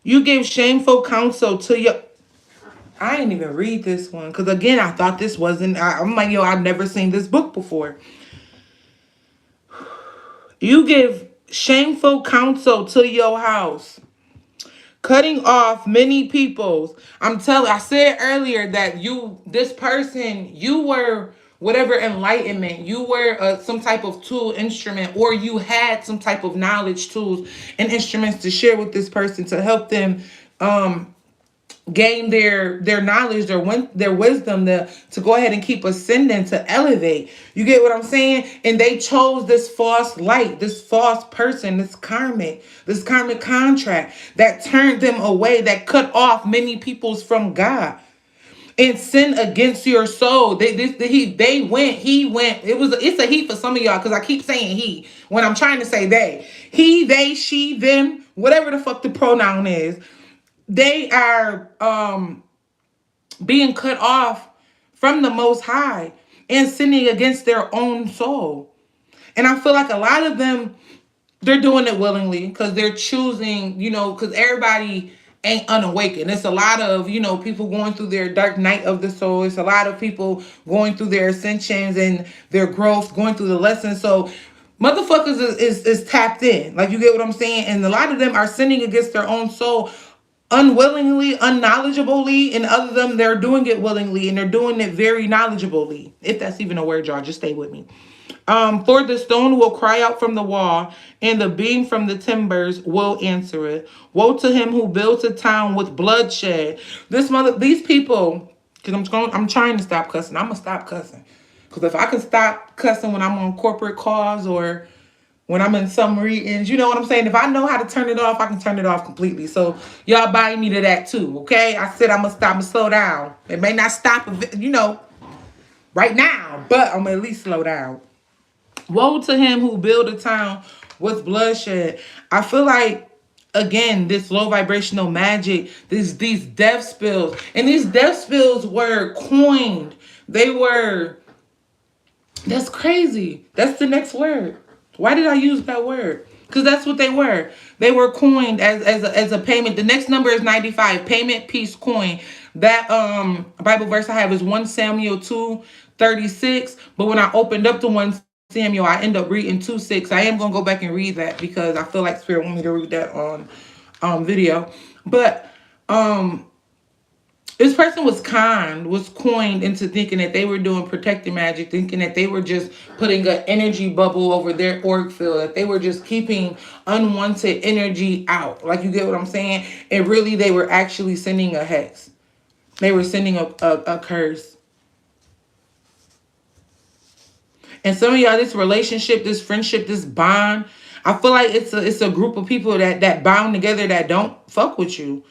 You give shameful counsel to your... I didn't even read this one. Because again, I thought this wasn't... I'm like, I've never seen this book before. You give shameful counsel to your house, cutting off many peoples. I said earlier that you were whatever enlightenment. You were some type of tool, instrument, or you had some type of knowledge, tools, and instruments to share with this person to help them gain their knowledge, their wisdom, to go ahead and keep ascending, to elevate. You get what I'm saying? And they chose this false light, this false person, this karmic contract that turned them away, that cut off many peoples from God and sin against your soul. He went. It's a he for some of y'all, because I keep saying he when I'm trying to say they. He, they, she, them, whatever the fuck the pronoun is. They are being cut off from the Most High and sinning against their own soul. And I feel like a lot of them, they're doing it willingly because they're choosing, because everybody ain't unawakened. It's a lot of, people going through their dark night of the soul. It's a lot of people going through their ascensions and their growth, going through the lessons. So motherfuckers is tapped in. Like, you get what I'm saying? And a lot of them are sinning against their own soul unwillingly, unknowledgeably, and other than them, they're doing it willingly, and they're doing it very knowledgeably. If that's even a word, y'all, just stay with me. For the stone will cry out from the wall, and the beam from the timbers will answer it. Woe to him who builds a town with bloodshed. These people, because I'm trying to stop cussing. I'm gonna stop cussing, because if I can stop cussing when I'm on corporate calls or when I'm in some readings, you know what I'm saying? If I know how to turn it off, I can turn it off completely. So y'all buy me to that too, okay? I said I'm gonna stop and slow down. It may not stop, right now, but I'm gonna at least slow down. Woe to him who build a town with bloodshed. I feel like, again, this low vibrational magic, these death spills, and these death spills were coined. That's crazy. That's the next word. Why did I use that word? Because that's what they were. They were coined as a payment. The next number is 95. Payment, peace, coin. That Bible verse I have is 1 Samuel 2:36. But when I opened up to 1 Samuel, I end up reading 2:6. I am gonna go back and read that because I feel like Spirit want me to read that on video. But this person was coined into thinking that they were doing protective magic, thinking that they were just putting an energy bubble over their auric field, that they were just keeping unwanted energy out. Like, you get what I'm saying? And really, they were actually sending a hex. They were sending a curse. And some of y'all, this relationship, this friendship, this bond, I feel like it's a group of people that bound together that don't fuck with you.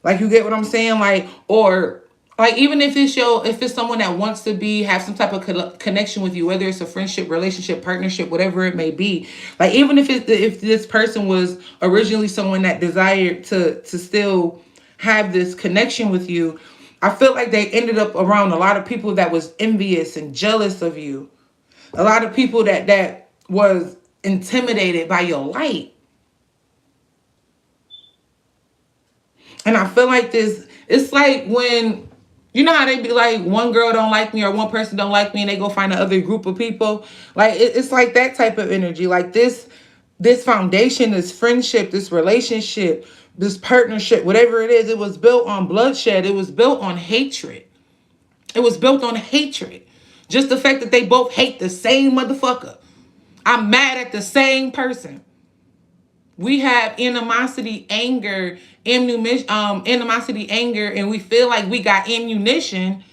Like, you get what I'm saying? Like, or like, even if it's someone that wants to have some type of connection with you, whether it's a friendship, relationship, partnership, whatever it may be. Like, even if this person was originally someone that desired to still have this connection with you, I feel like they ended up around a lot of people that was envious and jealous of you. A lot of people that was intimidated by your light. And I feel like it's like when, you know how they be like, one girl don't like me or one person don't like me and they go find another group of people. Like, it's like that type of energy. Like, this foundation, this friendship, this relationship, this partnership, whatever it is, it was built on bloodshed. It was built on hatred. It was built on hatred. Just the fact that they both hate the same motherfucker. I'm mad at the same person. We have animosity, anger, and we feel like we got ammunition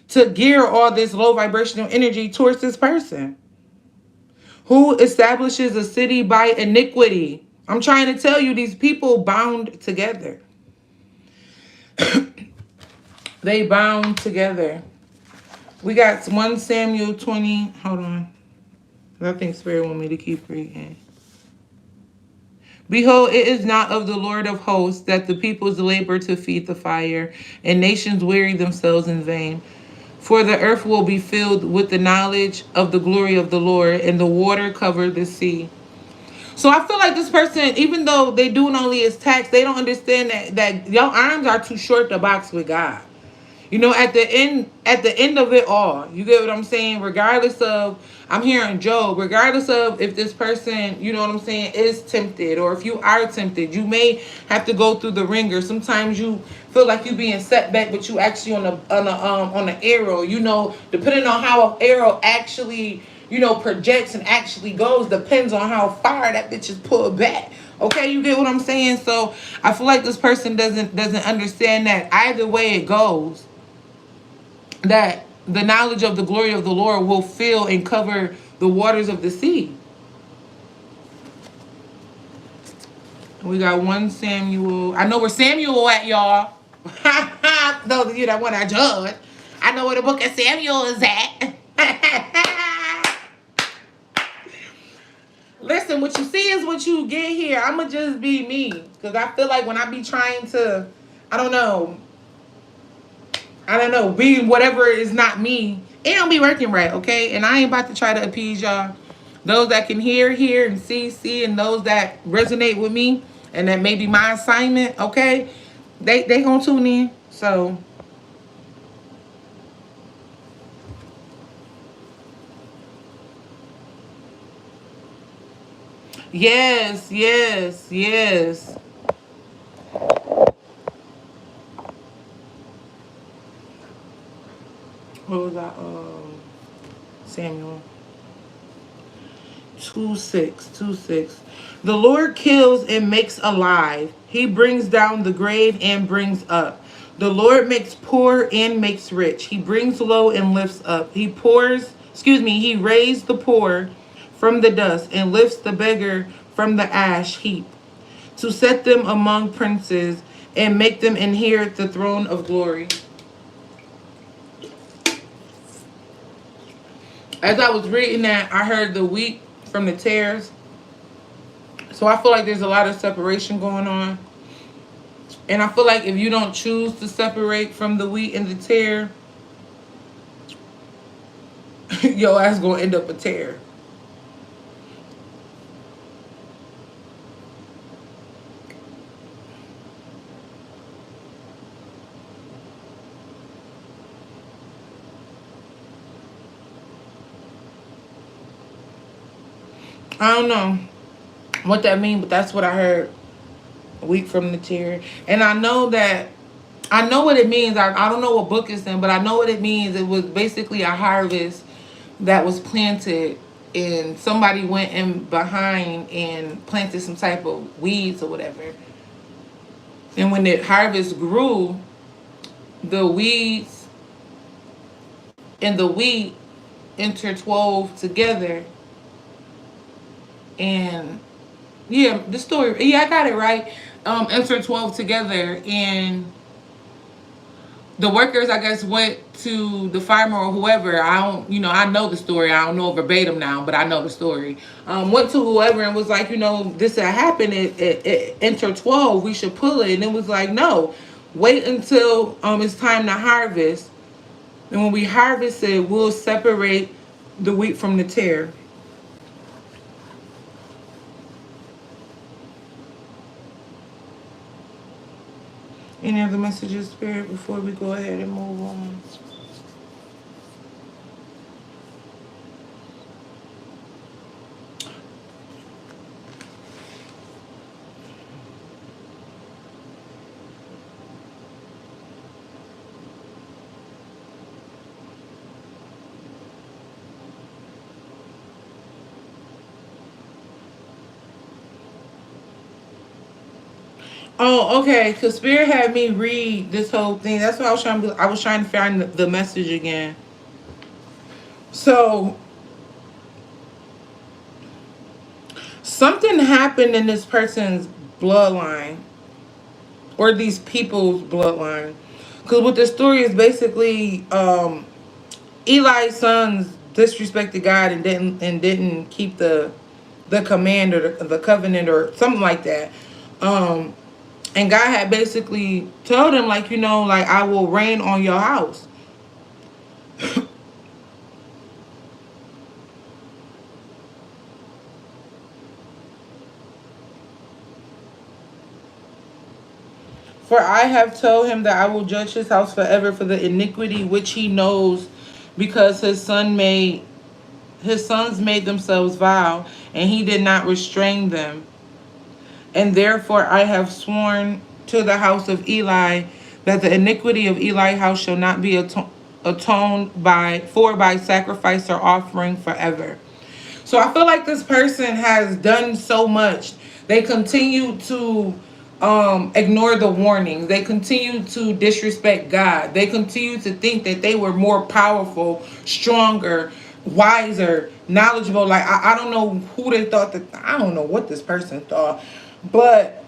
to gear all this low vibrational energy towards this person who establishes a city by iniquity. I'm trying to tell you, these people bound together. They bound together. We got 1 Samuel 20. Hold on. I think Spirit want me to keep reading. Behold, it is not of the Lord of hosts that the peoples labor to feed the fire, and nations weary themselves in vain. For the earth will be filled with the knowledge of the glory of the Lord, and the water cover the sea. So I feel like this person, even though they doing only his tax, they don't understand that your arms are too short to box with God. At the end of it all, you get what I'm saying? Regardless of, I'm hearing Job, regardless of if this person, you know what I'm saying, is tempted, or if you are tempted, you may have to go through the ringer. Sometimes you feel like you being set back, but you actually on the arrow. You know, depending on how an arrow actually, you know, projects and actually goes, depends on how far that bitch is pulled back. Okay, you get what I'm saying? So I feel like this person doesn't understand that either way it goes, that the knowledge of the glory of the Lord will fill and cover the waters of the sea. We got 1 Samuel. I know where Samuel at, y'all. Those of you that want to judge, I know where the book of Samuel is at. Listen, what you see is what you get here. I'ma just be me, because I feel like when I be trying to, I don't know, be whatever is not me, it don't be working right, okay? And I ain't about to try to appease y'all. Those that can hear, and see, and those that resonate with me, and that may be my assignment, okay? They gonna tune in, so. Yes, yes, yes. What was that? Samuel. 2:6, 2:6. The Lord kills and makes alive. He brings down the grave and brings up. The Lord makes poor and makes rich. He brings low and lifts up. He raised the poor from the dust and lifts the beggar from the ash heap, to set them among princes and make them inherit the throne of glory. As I was reading that, I heard the wheat from the tares. So I feel like there's a lot of separation going on. And I feel like if you don't choose to separate from the wheat and the tare, your ass gonna end up a tare. I don't know what that means, but that's what I heard. Wheat from the tare. And I know what it means. I don't know what book it's in, but I know what it means. It was basically a harvest that was planted, and somebody went in behind and planted some type of weeds or whatever. And when the harvest grew, the weeds and the wheat intertwove together. And yeah, the story, yeah, I got it right. Intertwove together, and the workers, I guess, went to the farmer or whoever. I know the story. I don't know verbatim now, but I know the story. Went to whoever and was like, this had happened. It intertwove. We should pull it. And it was like, no, wait until it's time to harvest. And when we harvest it, we'll separate the wheat from the tare. Any other messages, Spirit, before we go ahead and move on? Oh, okay. Cause Spirit had me read this whole thing. That's what I was trying to. I was trying to find the message again. So something happened in this person's bloodline, or these people's bloodline. Cause what the story is basically, Eli's sons disrespected God and didn't keep the command or the covenant or something like that. And God had basically told him, like, like, I will reign on your house. For I have told him that I will judge his house forever for the iniquity which he knows, because his sons made themselves vile, and he did not restrain them. And therefore I have sworn to the house of Eli that the iniquity of Eli house shall not be atoned by sacrifice or offering forever. So I feel like this person has done so much. They continue to ignore the warnings. They continue to disrespect God. They continue to think that they were more powerful, stronger, wiser, knowledgeable. Like, I don't know who they thought that, I don't know what this person thought, but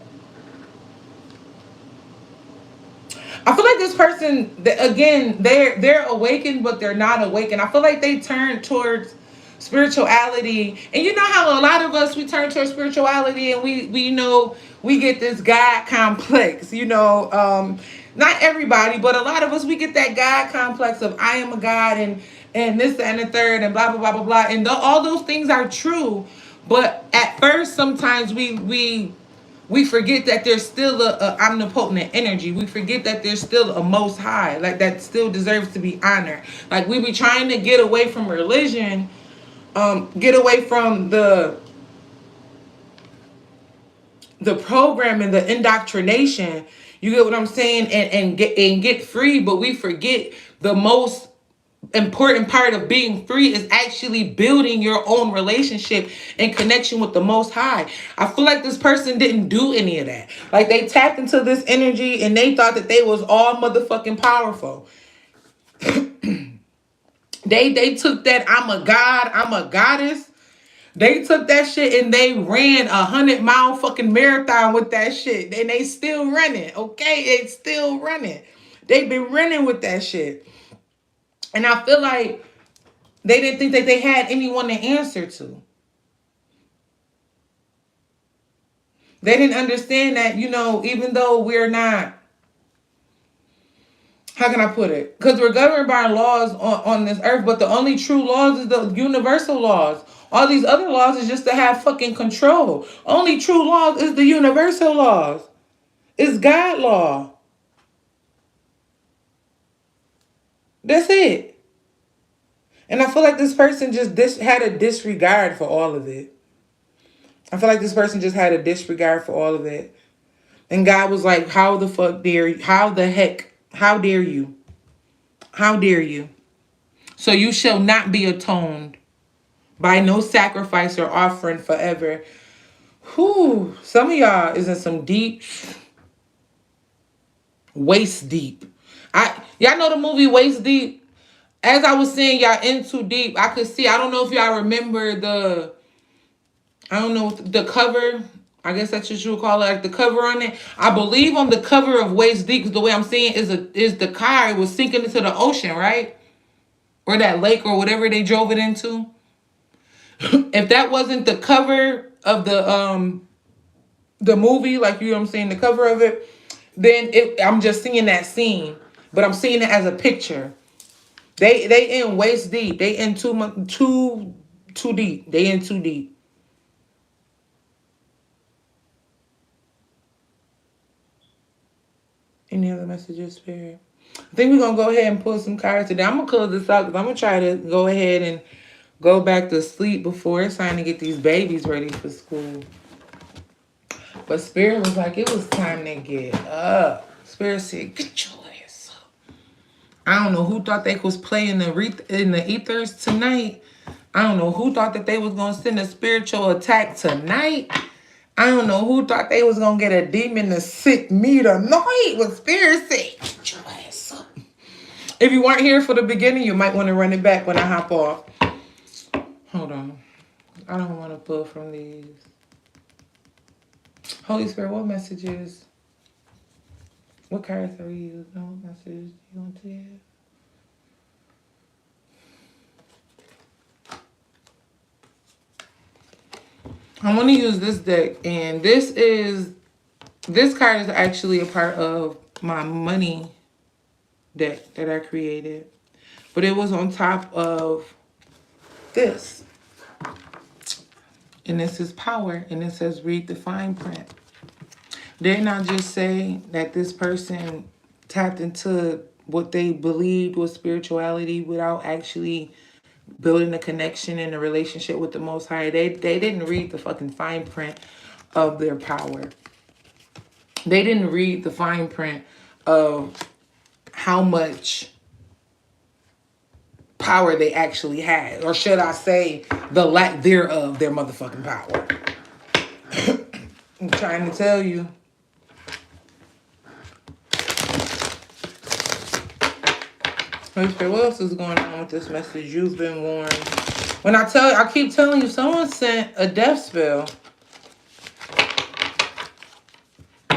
I feel like this person, again, they're awakened, but they're not awakened. I feel like they turn towards spirituality, and you know how a lot of us, we turn towards spirituality, and we know we get this God complex. Not everybody, but a lot of us, we get that God complex of I am a God, and this and the third, and blah blah blah blah blah, and all those things are true. But at first, sometimes we forget that there's still a omnipotent energy. We forget that there's still a most high, like that still deserves to be honored. Like, we be trying to get away from religion, get away from the program and the indoctrination. You get what I'm saying? And get free, but we forget the most important part of being free is actually building your own relationship and connection with the most high. I feel like this person didn't do any of that. Like, they tapped into this energy and they thought that they was all motherfucking powerful. They took that I'm a god, I'm a goddess. They took that shit and they ran 100-mile fucking marathon with that shit. And they still running, okay? It's still running. They've been running with that shit. And I feel like they didn't think that they had anyone to answer to. They didn't understand that, even though we're not, how can I put it? Because we're governed by laws on this earth, but the only true laws is the universal laws. All these other laws is just to have fucking control. Only true laws is the universal laws. It's God law. That's it. And I feel like this person just had a disregard for all of it. I feel like this person just had a disregard for all of it. And God was like, how the fuck dare you? How the heck? How dare you? How dare you? So you shall not be atoned by no sacrifice or offering forever. Whew. Some of y'all is in some deep, waist deep. Y'all know the movie Waist Deep? As I was saying, y'all in too deep. I could see, I don't know if y'all remember the cover. I guess that's what you would call it, like the cover on it. I believe on the cover of Waist Deep, because the way I'm seeing is the car, it was sinking into the ocean, right? Or that lake or whatever they drove it into. If that wasn't the cover of the movie, like, you know what I'm saying, the cover of it, then I'm just seeing that scene, but I'm seeing it as a picture. They in waist deep. They in too deep. They in too deep. Any other messages, Spirit? I think we're going to go ahead and pull some cards today. I'm going to close this out because I'm going to try to go ahead and go back to sleep before it's time to get these babies ready for school. But Spirit was like, it was time to get up. Spirit said, get your ass up. I don't know who thought they was playing in the ethers tonight. I don't know who thought that they was going to send a spiritual attack tonight. I don't know who thought they was going to get a demon to sick me tonight. But Spirit said, get your ass up. If you weren't here for the beginning, you might want to run it back when I hop off. Hold on. I don't want to pull from these. Holy Spirit, what messages? What cards are we using? What messages do you want to have? I want to use this deck, and this card is actually a part of my money deck that I created, but it was on top of this, and this is power, and it says read the fine print. Didn't I just say that this person tapped into what they believed was spirituality without actually building a connection and a relationship with the Most High? They didn't read the fucking fine print of their power. They didn't read the fine print of how much power they actually had. Or should I say, the lack thereof their motherfucking power. I'm trying to tell you. What else is going on with this message? You've been warned. When I keep telling you, someone sent a death spell.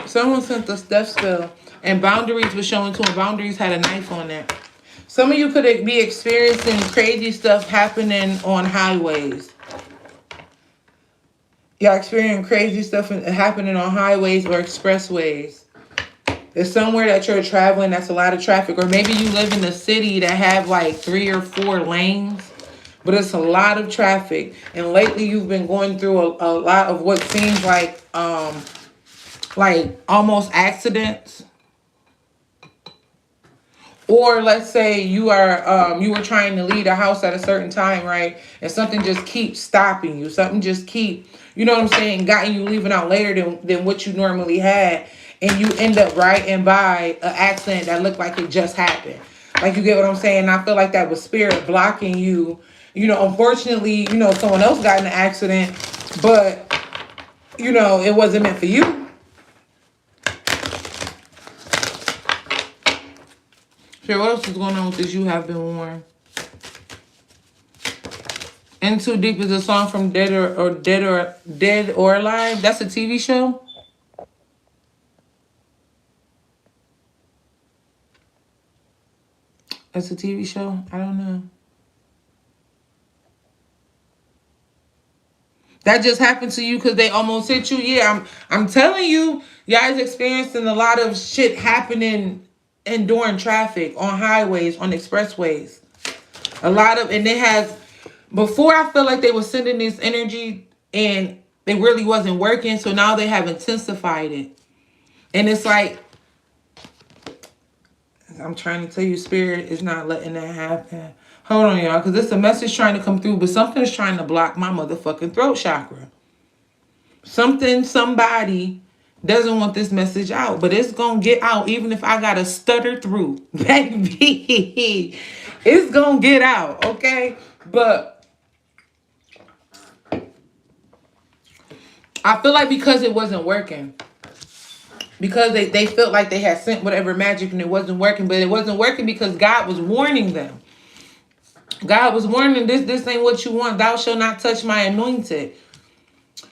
Someone sent this death spell. And boundaries was showing to them. Boundaries had a knife on it. Some of you could be experiencing crazy stuff happening on highways. Y'all experiencing crazy stuff happening on highways or expressways. There's somewhere that you're traveling that's a lot of traffic. Or maybe you live in a city that have like 3 or 4 lanes. But it's a lot of traffic. And lately you've been going through a lot of what seems like almost accidents. Or let's say you were trying to leave a house at a certain time, right? And something just keeps stopping you. Something just you know what I'm saying, gotten you leaving out later than what you normally had. And you end up riding by an accident that looked like it just happened. Like, you get what I'm saying? I feel like that was spirit blocking you. You know, unfortunately, you know, someone else got in an accident, but, you know, it wasn't meant for you. Sure, what else is going on with this? You have been warned. In Too Deep is a song from Dead or Alive. That's a TV show. That's a TV show. I don't know. That just happened to you because they almost hit you. Yeah, I'm telling you, y'all is experiencing a lot of shit happening and during traffic, on highways, on expressways. A lot of, and it has, before I feel like they were sending this energy and it really wasn't working. So now they have intensified it. And it's like, I'm trying to tell you, Spirit is not letting that happen. Hold on, y'all, because it's a message trying to come through, but something's trying to block my motherfucking throat chakra. Somebody doesn't want this message out, but it's going to get out even if I got to stutter through. Baby, it's going to get out, okay? But I feel like because it wasn't working, because they felt like they had sent whatever magic and it wasn't working, but it wasn't working because God was warning them. God was warning, this ain't what you want. Thou shalt not touch my anointed.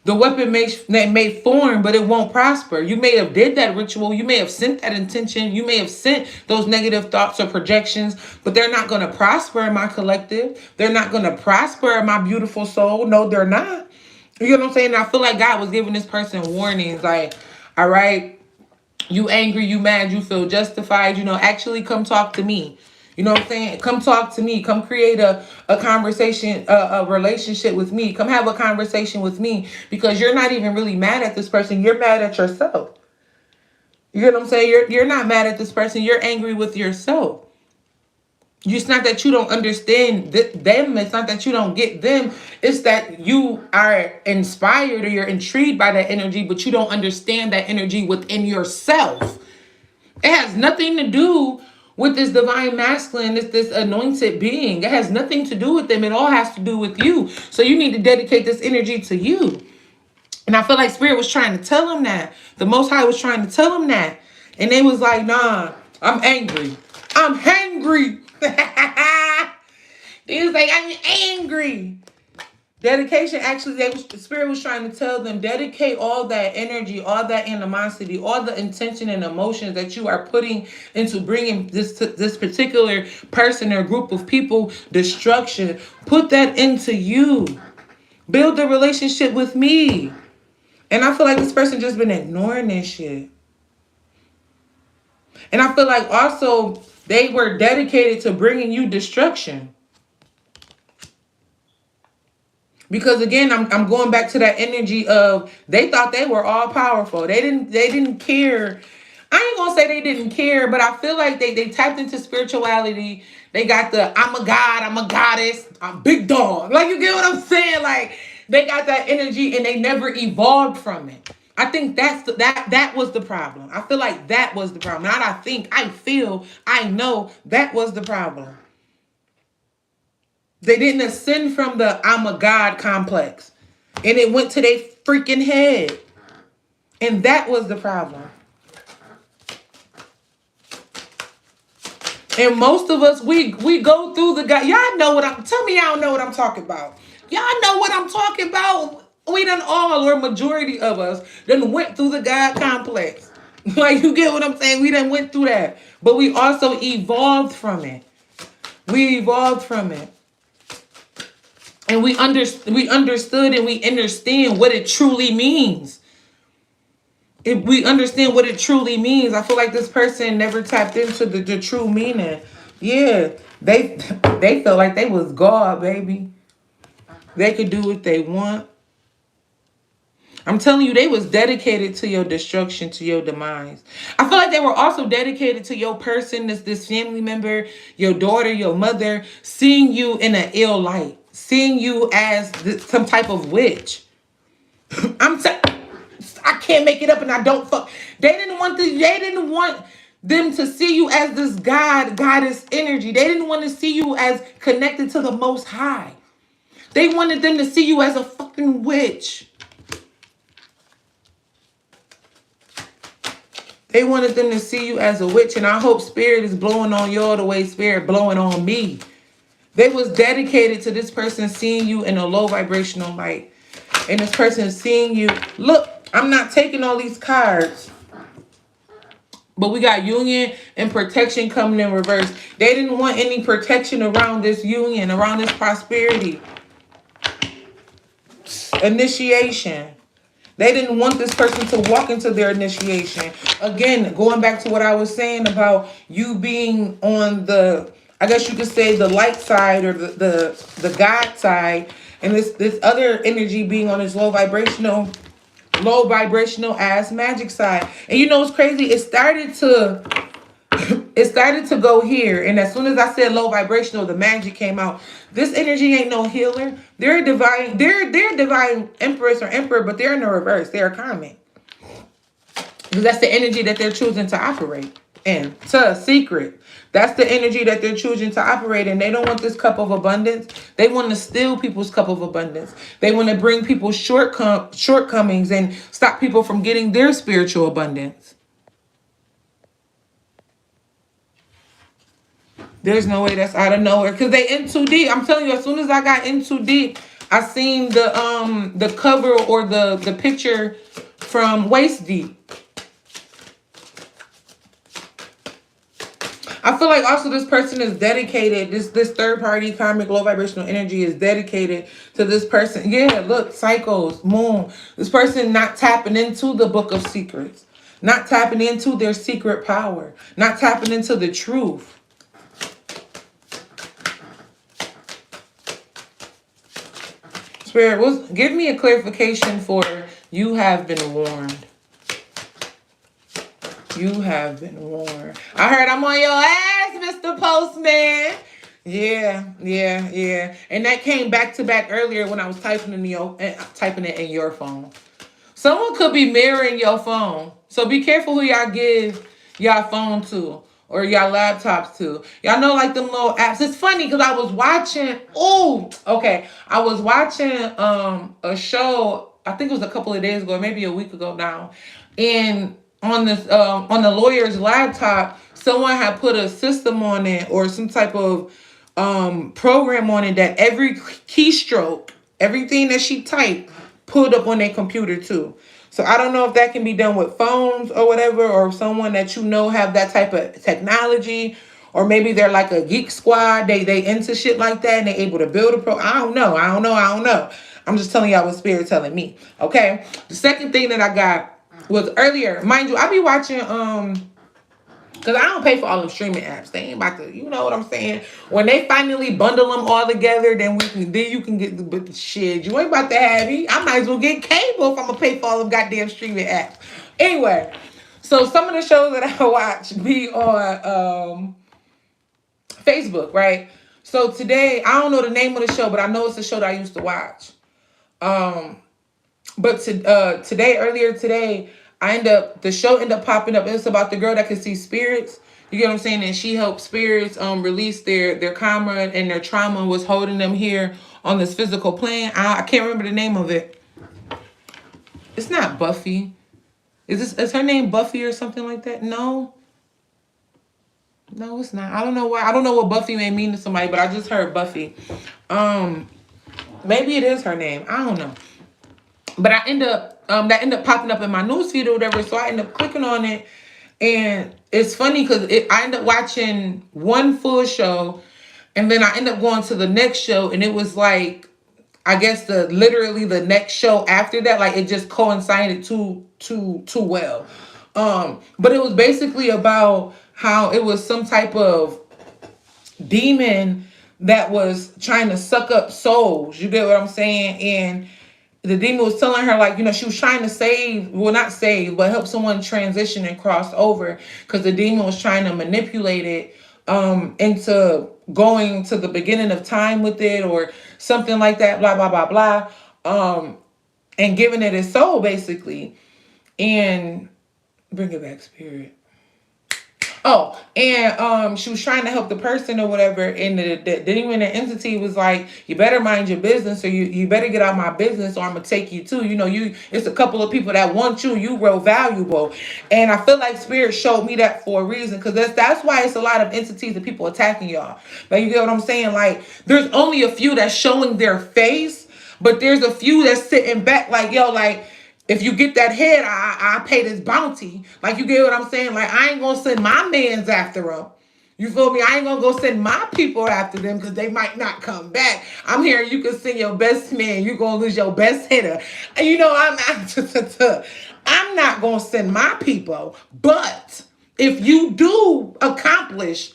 The weapon may form, but it won't prosper. You may have did that ritual. You may have sent that intention. You may have sent those negative thoughts or projections, but they're not going to prosper in my collective. They're not going to prosper in my beautiful soul. No, they're not. You know what I'm saying? I feel like God was giving this person warnings like, all right, you angry, you mad, you feel justified, you know, actually come talk to me. You know what I'm saying? Come talk to me. Come create a conversation, a relationship with me. Come have a conversation with me, because you're not even really mad at this person. You're mad at yourself. You know what I'm saying? You're not mad at this person. You're angry with yourself. It's not that you don't understand them. It's not that you don't get them. It's that you are inspired or you're intrigued by that energy, but you don't understand that energy within yourself. It has nothing to do with this divine masculine, this anointed being. It has nothing to do with them. It all has to do with you. So you need to dedicate this energy to you. And I feel like Spirit was trying to tell him that. The Most High was trying to tell him that. And they was like, nah, I'm angry. I'm hangry. He was like, I'm angry. Dedication, actually, the Spirit was trying to tell them, dedicate all that energy, all that animosity, all the intention and emotions that you are putting into bringing this particular person or group of people destruction. Put that into you. Build a relationship with me. And I feel like this person just been ignoring this shit. And I feel like also they were dedicated to bringing you destruction. Because again, I'm going back to that energy of they thought they were all powerful. They didn't care. I ain't gonna say they didn't care, but I feel like they tapped into spirituality. They got the I'm a god, I'm a goddess, I'm big dog. Like, you get what I'm saying? Like, they got that energy and they never evolved from it. I think that was the problem. I feel like that was the problem. Not I feel, I know that was the problem. They didn't ascend from the I'm a God complex. And it went to their freaking head. And that was the problem. And most of us, we go through the God. Y'all know what I'm, tell me y'all know what I'm talking about. Y'all know what I'm talking about. We done all, or majority of us, done went through the God complex. Like, you get what I'm saying? We done went through that. But we also evolved from it. We evolved from it. And we understood and we understand what it truly means. If we understand what it truly means, I feel like this person never tapped into the true meaning. Yeah, they felt like they was God, baby. They could do what they want. I'm telling you, they was dedicated to your destruction, to your demise. I feel like they were also dedicated to your person, this family member, your daughter, your mother, seeing you in an ill light, seeing you as some type of witch. I can't make it up, and I don't fuck. They didn't want them to see you as this goddess energy. They didn't want to see you as connected to the Most High. They wanted them to see you as a fucking witch. They wanted them to see you as a witch, and I hope Spirit is blowing on y'all the way Spirit blowing on me. They was dedicated to this person seeing you in a low vibrational light. And this person seeing you. Look, I'm not taking all these cards. But we got union and protection coming in reverse. They didn't want any protection around this union, around this prosperity. Initiation. They didn't want this person to walk into their initiation. Again, going back to what I was saying about you being on the, I guess you could say, the light side, or the God side, and this other energy being on this low vibrational ass magic side. And you know what's crazy? It started to go here, and as soon as I said low vibrational, the magic came out. This energy ain't no healer. They're divine. They're divine empress or emperor, but they're in the reverse. They're karmic. Because that's the energy that they're choosing to operate in. To a secret. That's the energy that they're choosing to operate in. They don't want this cup of abundance. They want to steal people's cup of abundance. They want to bring people shortcomings and stop people from getting their spiritual abundance. There's no way that's out of nowhere, because they in too deep. I'm telling you, as soon as I got in too deep, I seen the cover or the picture from Waist Deep. I feel like also this person is dedicated, this third party karmic low vibrational energy is dedicated to this person. Yeah, look, cycles, moon. This person not tapping into the book of secrets, not tapping into their secret power, not tapping into the truth. Spirit, give me a clarification for you have been warned. You have been warned. I heard I'm on your ass, Mr. Postman. Yeah. And that came back to back earlier when I was typing it in your phone. Someone could be mirroring your phone. So be careful who y'all give y'all phone to or y'all laptops to. Y'all know, like, them little apps. It's funny because I was watching. I was watching a show. I think it was a couple of days ago, maybe a week ago now. And on the lawyer's laptop, someone had put a system on it or some type of program on it that every keystroke, everything that she typed, pulled up on their computer too. So I don't know if that can be done with phones or whatever, or someone that you know have that type of technology, or maybe they're like a geek squad. They into shit like that and they able to build a I don't know. I'm just telling y'all what Spirit telling me. Okay. The second thing that I got was earlier. Mind you, I be watching because I don't pay for all them streaming apps. They ain't about to, you know what I'm saying? When they finally bundle them all together, then you can get the shit. You ain't about to have it. I might as well get cable if I'm gonna pay for all them goddamn streaming apps. Anyway, so some of the shows that I watch be on Facebook, right? So today, I don't know the name of the show, but I know it's a show that I used to watch. But earlier today, the show ended up popping up. It's about the girl that can see spirits. You get what I'm saying? And she helped spirits release their karma and their trauma was holding them here on this physical plane. I can't remember the name of it. It's not Buffy. Is her name Buffy or something like that? No. No, it's not. I don't know why. I don't know what Buffy may mean to somebody, but I just heard Buffy. Maybe it is her name. I don't know. But that ended up popping up in my newsfeed or whatever. So I ended up clicking on it. And it's funny because I ended up watching one full show. And then I ended up going to the next show. And it was like, I guess literally the next show after that. Like it just coincided too well. But it was basically about how it was some type of demon that was trying to suck up souls. You get what I'm saying? And the demon was telling her, like, she was trying to save, well, not save, but help someone transition and cross over, because the demon was trying to manipulate it into going to the beginning of time with it or something like that, blah, blah, blah, blah, and giving it its soul, basically. And bring it back, spirit. Oh, and she was trying to help the person or whatever, and the demon entity was like, you better mind your business, or you better get out my business, or I'm gonna take you too. It's a couple of people that want you real valuable. And I feel like spirit showed me that for a reason, because that's why it's a lot of entities and people attacking y'all. Like, you get what I'm saying? Like, there's only a few that's showing their face, but there's a few that's sitting back like, yo, like, if you get that head, I pay this bounty. Like, you get what I'm saying? Like, I ain't gonna send my mans after them. You feel me? I ain't gonna go send my people after them because they might not come back. I'm here. You can send your best man. You're gonna lose your best hitter. And I'm not gonna send my people. But if you do accomplish,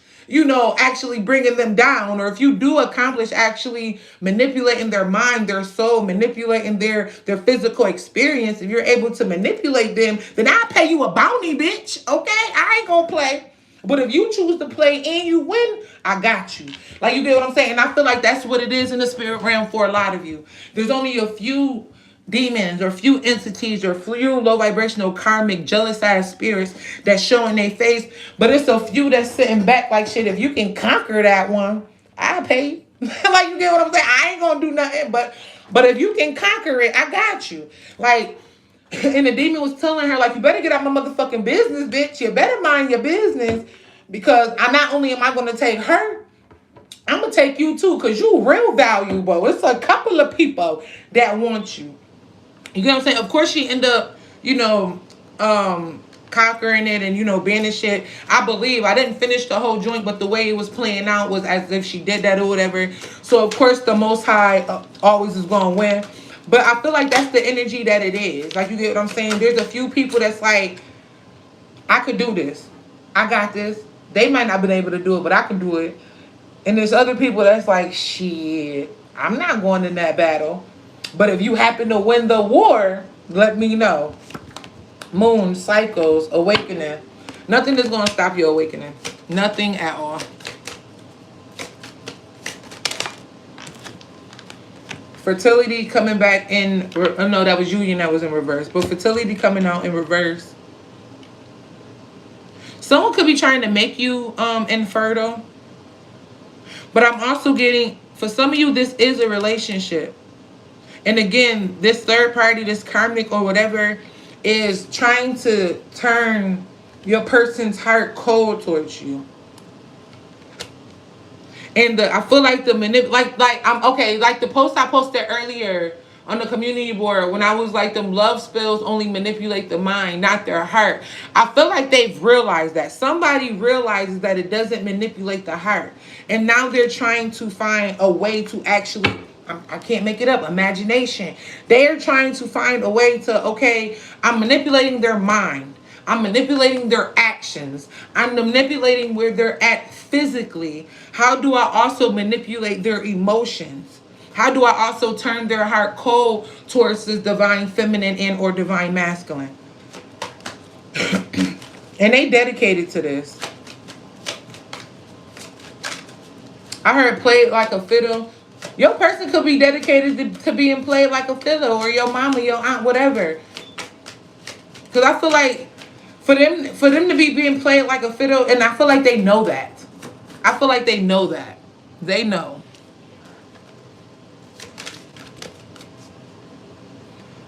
actually bringing them down, or if you do accomplish actually manipulating their mind, their soul, manipulating their physical experience, if you're able to manipulate them, then I'll pay you a bounty, bitch. Okay? I ain't gonna play. But if you choose to play and you win, I got you. Like, you get what I'm saying? And I feel like that's what it is in the spirit realm for a lot of you. There's only a few demons or few entities or few low vibrational karmic jealous ass spirits that's showing their face, but it's a few that's sitting back like, shit, if you can conquer that one, I'll pay you. Like, you get what I'm saying? I ain't gonna do nothing, but if you can conquer it, I got you. Like, and the demon was telling her, like, you better get out my motherfucking business, bitch. You better mind your business, because not only am I gonna take her, I'm gonna take you too, because you real valuable. It's a couple of people that want you. You get what I'm saying? Of course, she ended up, conquering it and, banishing it. I believe, I didn't finish the whole joint, but the way it was playing out was as if she did that or whatever. So, of course, the Most High always is going to win. But I feel like that's the energy that it is. Like, you get what I'm saying? There's a few people that's like, I could do this. I got this. They might not have been able to do it, but I can do it. And there's other people that's like, shit, I'm not going in that battle. But if you happen to win the war, let me know. Moon, cycles, awakening. Nothing is going to stop your awakening. Nothing at all. Fertility coming back in. Oh, no, that was Union that was in reverse. But fertility coming out in reverse. Someone could be trying to make you infertile. But I'm also getting, for some of you, this is a relationship. And again, this third party, this karmic or whatever, is trying to turn your person's heart cold towards you. And I feel like like the post I posted earlier on the community board, when I was like, them love spells only manipulate the mind, not their heart. I feel like they've realized that. Somebody realizes that it doesn't manipulate the heart. And now they're trying to find a way to actually, I can't make it up, imagination. They're trying to find a way to, okay, I'm manipulating their mind. I'm manipulating their actions. I'm manipulating where they're at physically. How do I also manipulate their emotions? How do I also turn their heart cold towards this divine feminine and or divine masculine? And they dedicated to this. I heard play it like a fiddle. Your person could be dedicated to being played like a fiddle, or your mama, your aunt, whatever. Because I feel like for them to be being played like a fiddle, and I feel like they know that. I feel like they know that. They know.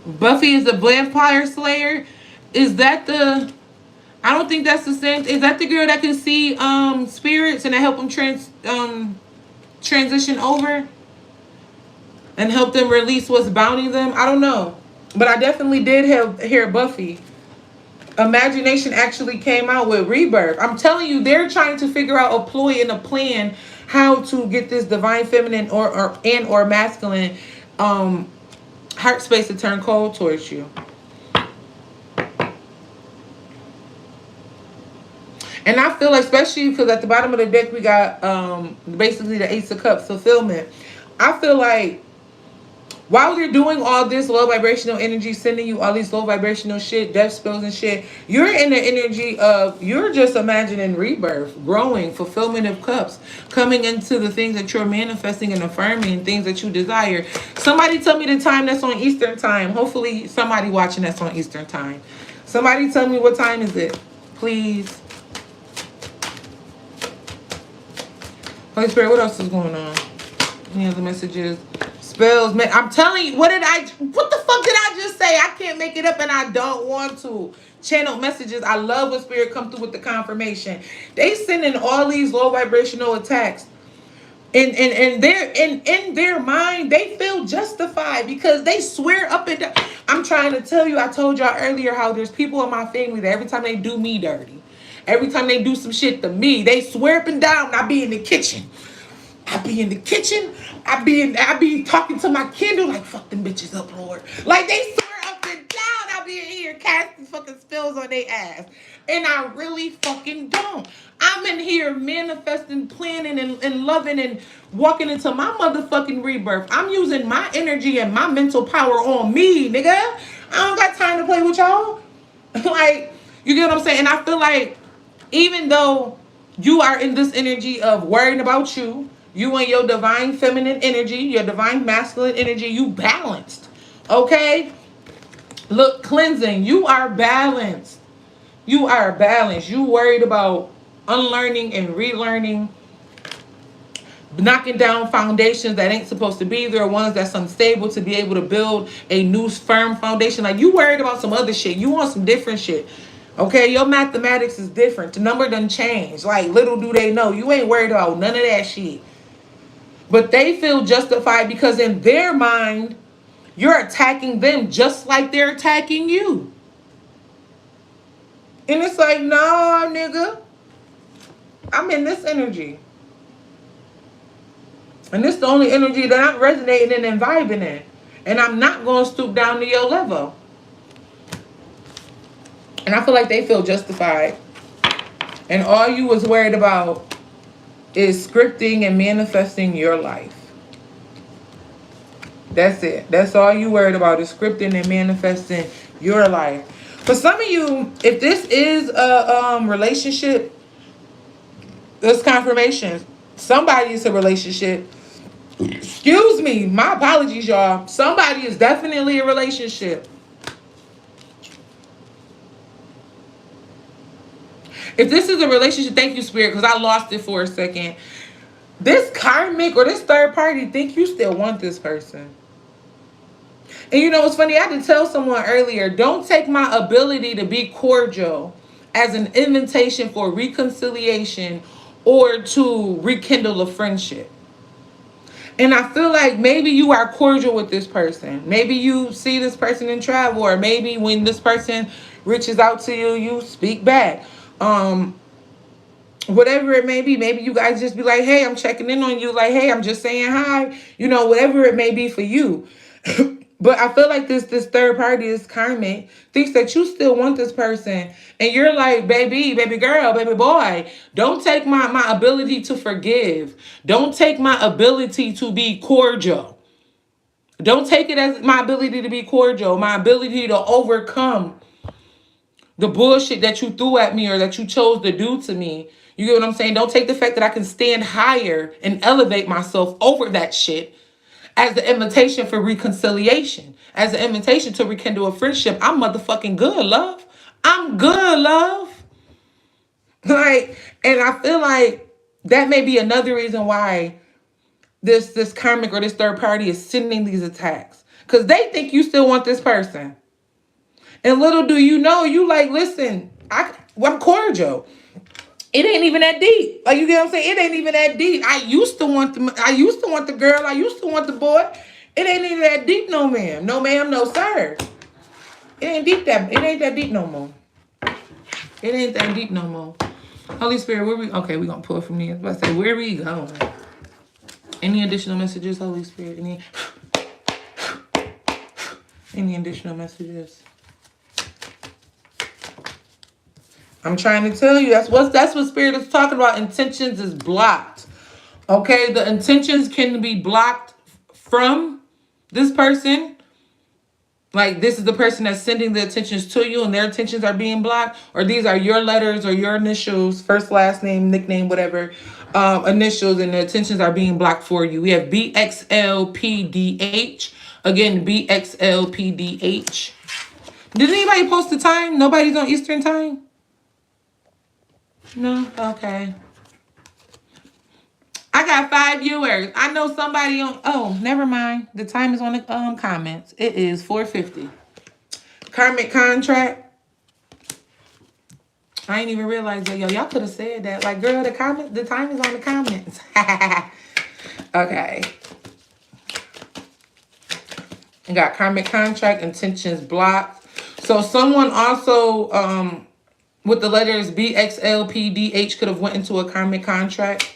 Buffy is a vampire slayer. Is that the? I don't think that's the same. Is that the girl that can see spirits and that help them transition over and help them release what's bounding them? I don't know, but I definitely did hear Buffy. Imagination actually came out with Rebirth. I'm telling you, they're trying to figure out a ploy and a plan how to get this divine feminine or masculine heart space to turn cold towards you. And I feel like, especially because at the bottom of the deck we got basically the Ace of Cups, fulfillment. I feel like while you're doing all this low vibrational energy, sending you all these low vibrational shit, death spells and shit, you're in the energy of, you're just imagining rebirth, growing, fulfillment of cups, coming into the things that you're manifesting and affirming, things that you desire. Somebody tell me the time that's on Eastern time. Hopefully somebody watching that's on Eastern time. Somebody tell me what time is it, please. Holy Spirit, what else is going on? Any other messages? Spells, man. I'm telling you, what the fuck did I just say? I can't make it up and I don't want to. Channel messages. I love when Spirit come through with the confirmation. They sending all these low vibrational attacks. And in their mind, they feel justified because they swear up and down. I'm trying to tell you, I told y'all earlier how there's people in my family that every time they do me dirty, every time they do some shit to me, they swear up and down. I be in the kitchen. I be talking to my Kindle like, fuck them bitches up, Lord. Like, they swear up and down. I be in here casting fucking spells on their ass. And I really fucking don't. I'm in here manifesting, planning, and loving and walking into my motherfucking rebirth. I'm using my energy and my mental power on me, nigga. I don't got time to play with y'all. Like, you get what I'm saying? And I feel like even though you are in this energy of worrying about you, you and your divine feminine energy, your divine masculine energy, you balanced. Okay? Look, cleansing. You are balanced. You are balanced. You worried about unlearning and relearning, knocking down foundations that ain't supposed to be there, ones that's unstable, to be able to build a new firm foundation. Like, you worried about some other shit. You want some different shit. Okay, your mathematics is different. The number done changed. Like, little do they know, you ain't worried about none of that shit. But they feel justified because in their mind, you're attacking them just like they're attacking you. And it's like, nah, nigga. I'm in this energy. And this is the only energy that I'm resonating in and vibing in. And I'm not going to stoop down to your level. And I feel like they feel justified. And all you was worried about is scripting and manifesting your life. That's it. That's all you worried about, is scripting and manifesting your life. For some of you, if this is a relationship, there's confirmation. Somebody is a relationship. Excuse me. My apologies, y'all. Somebody is definitely a relationship. If this is a relationship, thank you, Spirit, because I lost it for a second. This karmic or this third party think you still want this person. And you know what's funny? I had to tell someone earlier, don't take my ability to be cordial as an invitation for reconciliation or to rekindle a friendship. And I feel like maybe you are cordial with this person. Maybe you see this person in travel, or maybe when this person reaches out to you, you speak back. Whatever it may be, maybe you guys just be like, hey, I'm checking in on you. Like, hey, I'm just saying hi. You know, whatever it may be for you. But I feel like this third party, this karmic, thinks that you still want this person. And you're like, baby girl, baby boy, don't take my ability to forgive. Don't take my ability to be cordial. Don't take it as my ability to be cordial, my ability to overcome the bullshit that you threw at me or that you chose to do to me. You get what I'm saying? Don't take the fact that I can stand higher and elevate myself over that shit as the invitation for reconciliation, as the invitation to rekindle a friendship. I'm motherfucking good, love. I'm good, love. Like, and I feel like that may be another reason why this karmic or this third party is sending these attacks. Because they think you still want this person. And little do you know, you like, listen, I'm cordial. It ain't even that deep. Like, you get what I'm saying? It ain't even that deep. I used to want the girl. I used to want the boy. It ain't even that deep, no ma'am. No ma'am, no sir. It ain't that deep no more. It ain't that deep no more. Holy Spirit, we're gonna pull from these. But I say, where are we going? Any additional messages, Holy Spirit? Any additional messages? I'm trying to tell you, that's what Spirit is talking about. Intentions is blocked. Okay, the intentions can be blocked from this person. Like, this is the person that's sending the attentions to you and their intentions are being blocked. Or these are your letters or your initials, first, last name, nickname, whatever, initials, and the attentions are being blocked for you. We have BXLPDH. Again, BXLPDH. Did anybody post the time? Nobody's on Eastern time? No? Okay. I got 5 viewers. I know somebody on... Oh, never mind. The time is on the comments. It is 4:50. Karmic contract. I ain't even realized that. Yo, y'all could have said that. Like, girl, the time is on the comments. Okay. You got karmic contract, intentions blocked. So someone also with the letters BXLPDH could have went into a karmic contract.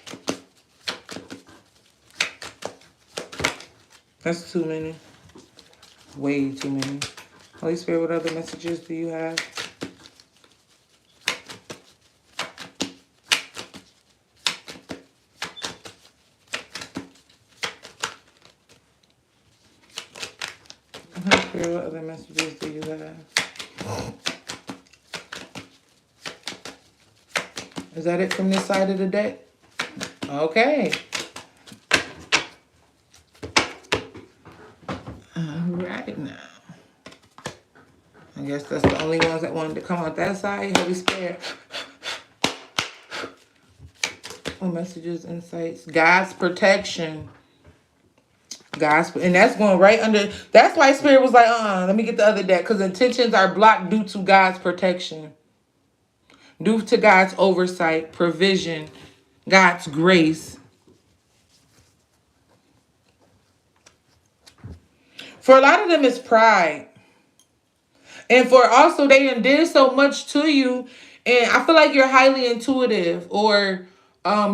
That's too many. Way too many. Holy Spirit, what other messages do you have? Holy Spirit, what other messages do you have? Is that it from this side of the deck? Okay. Right now. I guess that's the only ones that wanted to come out that side. Holy Spirit. What messages, insights? God's protection. And that's going right under. That's why Spirit was like, let me get the other deck. Because intentions are blocked due to God's protection. Due to God's oversight, provision, God's grace. For a lot of them, it's pride. And for also, they done did so much to you. And I feel like you're highly intuitive, or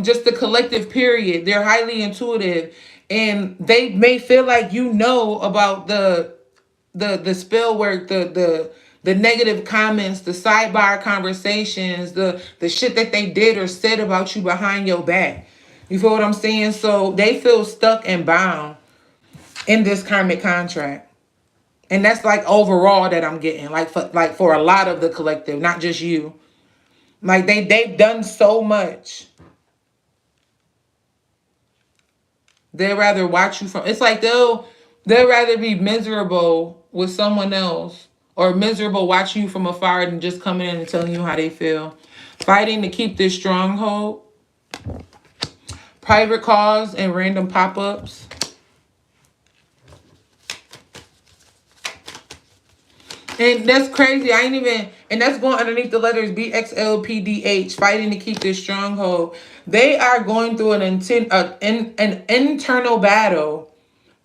just the collective period. They're highly intuitive. And they may feel like you know about the spell work, the negative comments, the sidebar conversations, the shit that they did or said about you behind your back. You feel what I'm saying? So they feel stuck and bound in this karmic contract. And that's like overall that I'm getting, like for a lot of the collective, not just you. Like they've done so much. They'd rather watch you from, it's like they'll rather be miserable with someone else or miserable watching you from afar than just coming in and telling you how they feel. Fighting to keep this stronghold. Private calls and random pop-ups. And that's crazy. And that's going underneath the letters BXLPDH, fighting to keep this stronghold. They are going through an internal battle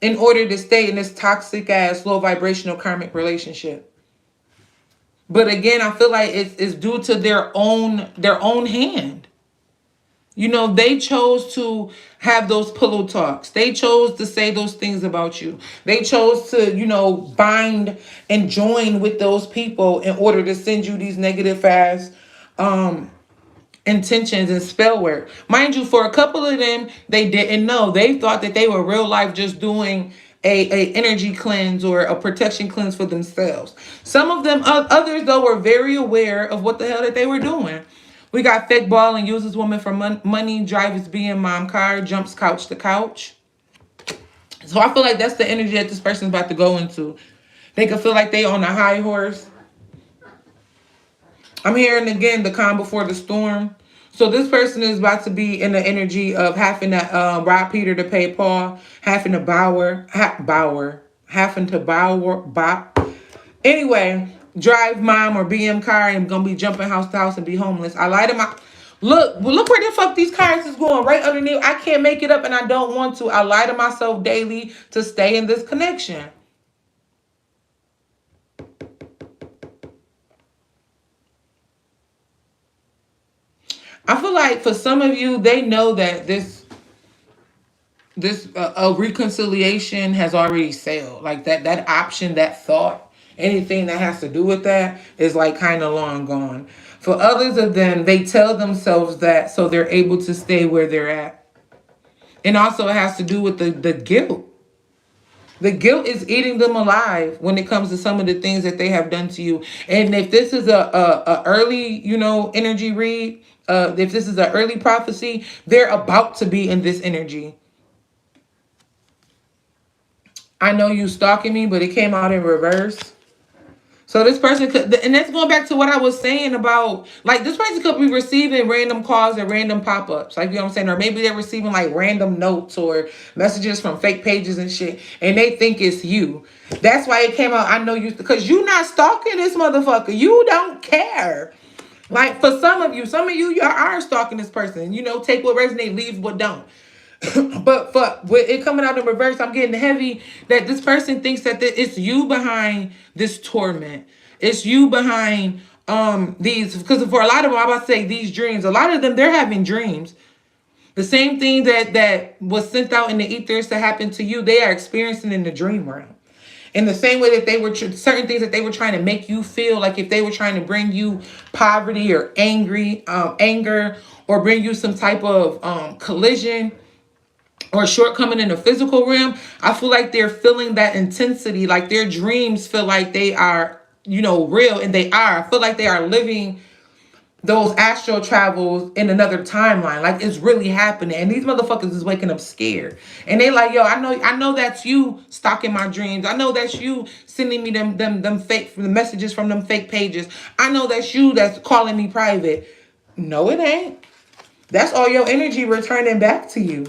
in order to stay in this toxic ass, low vibrational karmic relationship. But again, I feel like it's due to their own hand. You know, they chose to have those pillow talks. They chose to say those things about you. They chose to, bind and join with those people in order to send you these negative fast intentions and spell work. Mind you, for a couple of them, they didn't know. They thought that they were real life just doing a energy cleanse or a protection cleanse for themselves. Some of them, others though, were very aware of what the hell that they were doing. We got fake ball and uses woman for money, drives being mom car, jumps couch to couch. So I feel like that's the energy that this person's about to go into. They can feel like they on a high horse. I'm hearing again the calm before the storm. So this person is about to be in the energy of having to rob Peter to pay Paul, having to having to anyway, drive mom or BM car and gonna be jumping house to house and be homeless. I lied to my look where the fuck these cards is going right underneath. I can't make it up and I don't want to. I lie to myself daily to stay in this connection. I feel like for some of you, they know that this a reconciliation has already sailed. Like that option, that thought, anything that has to do with that is like kind of long gone. For others of them, they tell themselves that so they're able to stay where they're at. And also it has to do with the guilt. The guilt is eating them alive when it comes to some of the things that they have done to you. And if this is a early, energy read, if this is an early prophecy, they're about to be in this energy. I know you stalking me, but it came out in reverse. So this person could, and that's going back to what I was saying about, like, this person could be receiving random calls and random pop-ups, like, you know what I'm saying? Or maybe they're receiving, like, random notes or messages from fake pages and shit, and they think it's you. That's why it came out, I know you, because you not stalking this motherfucker. You don't care. Like, for some of you are stalking this person. Take what resonates, leave what don't. But with it coming out in reverse, I'm getting heavy that this person thinks that it's you behind this torment. It's you behind these, because for a lot of them, I'm about to say these dreams. A lot of them, they're having dreams. The same thing that was sent out in the ethers to happen to you, they are experiencing in the dream realm. In the same way that they were certain things that they were trying to make you feel, like if they were trying to bring you poverty or anger, or bring you some type of collision or shortcoming in the physical realm, I feel like they're feeling that intensity, like their dreams feel like they are, real, and they are. I feel like they are living those astral travels in another timeline, like it's really happening. And these motherfuckers is waking up scared, and they like, yo, I know that's you stalking my dreams. I know that's you sending me them fake messages from them fake pages. I know that's you that's calling me private. No, it ain't. That's all your energy returning back to you.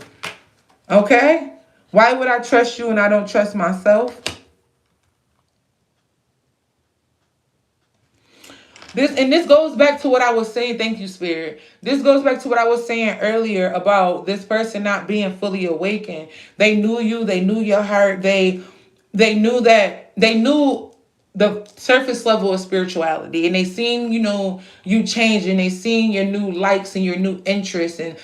Okay? Why would I trust you and I don't trust myself? This goes back to what I was saying. Thank you, Spirit. This goes back to what I was saying earlier about this person not being fully awakened. They knew you. They knew your heart. They knew the surface level of spirituality, and they seen you change, and they seen your new likes and your new interests and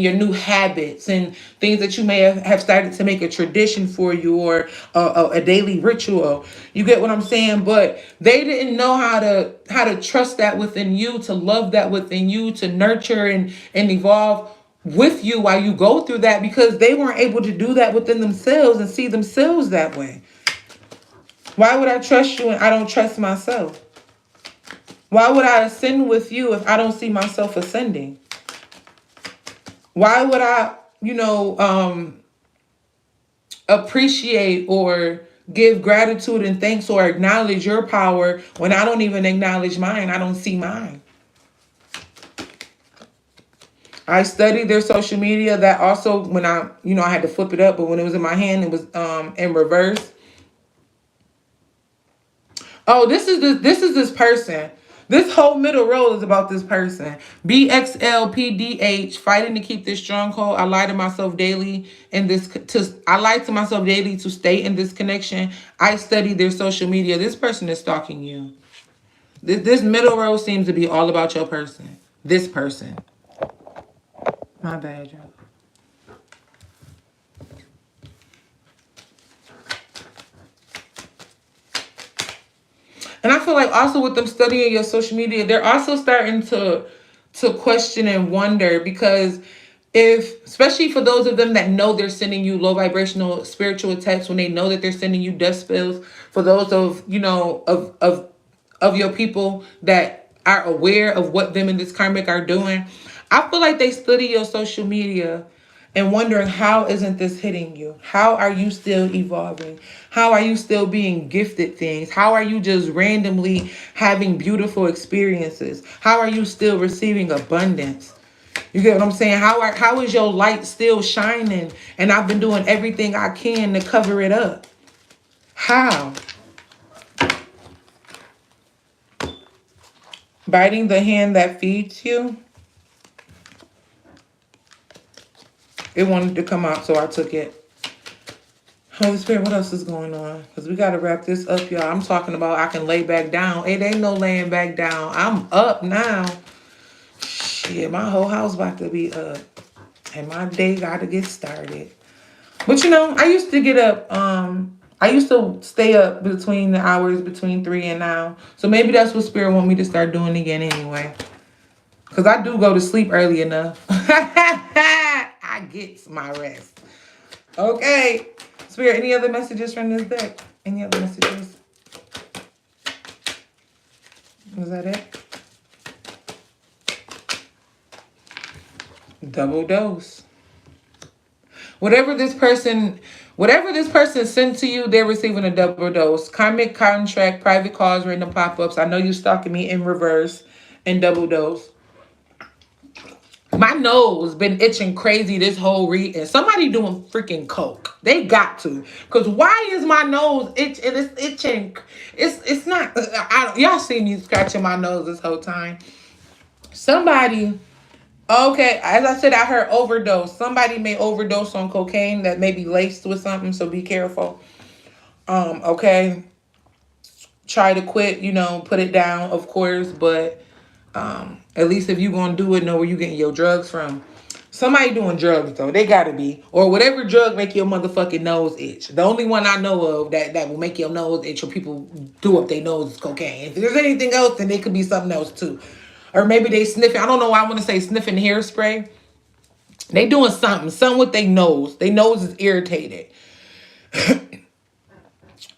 your new habits and things that you may have started to make a tradition for you, or a daily ritual. You get what I'm saying? But they didn't know how to trust that within you, to love that within you, to nurture and evolve with you while you go through that, because they weren't able to do that within themselves and see themselves that way. Why would I trust you and I don't trust myself? Why would I ascend with you if I don't see myself ascending? Why would I, appreciate or give gratitude and thanks or acknowledge your power when I don't even acknowledge mine? I don't see mine. I studied their social media. That also, when I had to flip it up, but when it was in my hand, it was in reverse. Oh, this is this person. This whole middle row is about this person. BXLPDH, fighting to keep this stronghold. I lie to myself daily I lie to myself daily to stay in this connection. I study their social media. This person is stalking you. This middle row seems to be all about your person. This person. My bad, y'all. And I feel like also with them studying your social media, they're also starting to question and wonder, because especially for those of them that know they're sending you low vibrational spiritual texts, when they know that they're sending you death spells, for those of, of your people that are aware of what them and this karmic are doing, I feel like they study your social media and wondering, how isn't this hitting you? How are you still evolving? How are you still being gifted things? How are you just randomly having beautiful experiences? How are you still receiving abundance? You get what I'm saying? How is your light still shining? And I've been doing everything I can to cover it up. How? Biting the hand that feeds you. It wanted to come out, so I took it. Holy Spirit, what else is going on? Because we got to wrap this up, y'all. I'm talking about I can lay back down. It ain't no laying back down. I'm up now. Shit, my whole house about to be up. And my day got to get started. But you know, I used to get up, I used to stay up between the hours between 3 and now. So maybe that's what Spirit want me to start doing again anyway. Because I do go to sleep early enough. I get my rest. Okay. Spirit, any other messages from this deck? Any other messages? Was that it? Double dose. Whatever this person sent to you, they're receiving a double dose. Karmic contract, private calls, random pop-ups. I know you stalking me in reverse and double dose. My nose been itching crazy this whole reading. Somebody doing freaking coke. They got to. Because why is my nose itching? It's itching. It's not. Y'all see me scratching my nose this whole time. Somebody... Okay, as I said, I heard overdose. Somebody may overdose on cocaine that may be laced with something, so be careful. Okay. Try to quit, put it down, of course, but at least if you're going to do it, know where you're getting your drugs from. Somebody doing drugs, though. They got to be. Or whatever drug make your motherfucking nose itch. The only one I know of that will make your nose itch or people do up their nose is cocaine. If there's anything else, then it could be something else, too. Or maybe they sniffing. I don't know why I want to say sniffing hairspray. They doing something with their nose. Their nose is irritated.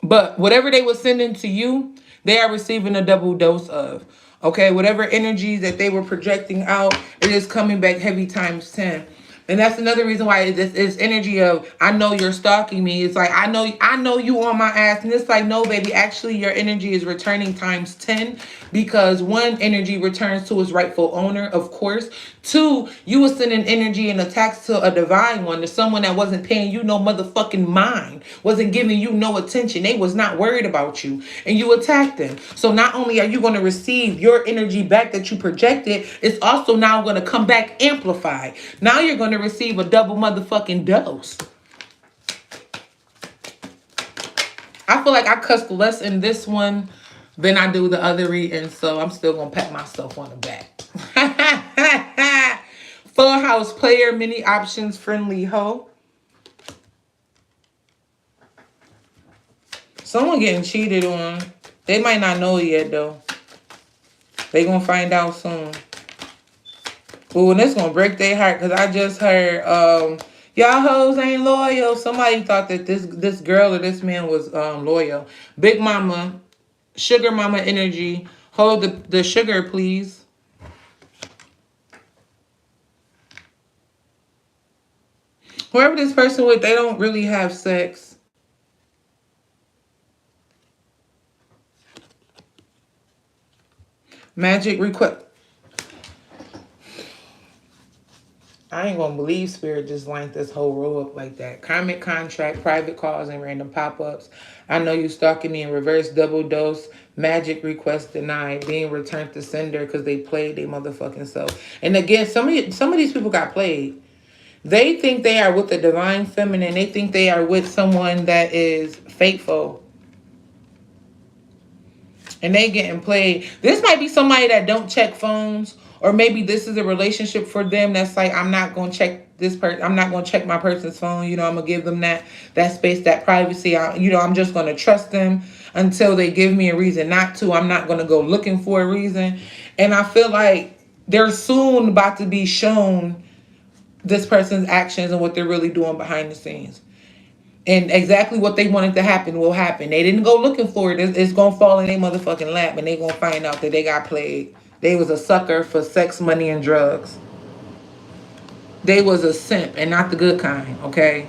But whatever they were sending to you, they are receiving a double dose of. Okay, whatever energy that they were projecting out, it is coming back heavy times 10. And that's another reason why this energy of, I know you're stalking me. It's like, I know you on my ass. And it's like, no, baby, actually your energy is returning times 10 because one, energy returns to its rightful owner, of course. Two, you were sending energy and attacks to a divine one, to someone that wasn't paying you no motherfucking mind, wasn't giving you no attention. They was not worried about you and you attacked them. So not only are you going to receive your energy back that you projected, it's also now going to come back amplified. Now you're going to receive a double motherfucking dose. I feel like I cussed less in this one than I do the other reading, so I'm still going to pat myself on the back. Full house player, many options, friendly hoe. Someone getting cheated on. They might not know it yet, though. They going to find out soon. Ooh, and it's going to break their heart because I just heard, y'all hoes ain't loyal. Somebody thought that this girl or this man was loyal. Big mama, sugar mama energy. Hold the sugar, please. Whoever this person with, they don't really have sex. Magic request. I ain't gonna believe Spirit just lined this whole row up like that. Karmic contract, private calls, and random pop-ups. I know you stalking me in reverse, double dose, magic request denied, being returned to sender because they played their motherfucking self. And again, some of these people got played. They think they are with the divine feminine. They think they are with someone that is faithful. And they getting played. This might be somebody that don't check phones. Or maybe this is a relationship for them that's like, I'm not going to check this person. I'm not going to check my person's phone. I'm going to give them that space, that privacy. I'm just going to trust them until they give me a reason not to. I'm not going to go looking for a reason. And I feel like they're soon about to be shown this person's actions and what they're really doing behind the scenes. And exactly what they wanted to happen will happen. They didn't go looking for it. It's going to fall in their motherfucking lap and they're going to find out that they got played. They was a sucker for sex, money, and drugs. They was a simp, and not the good kind, okay?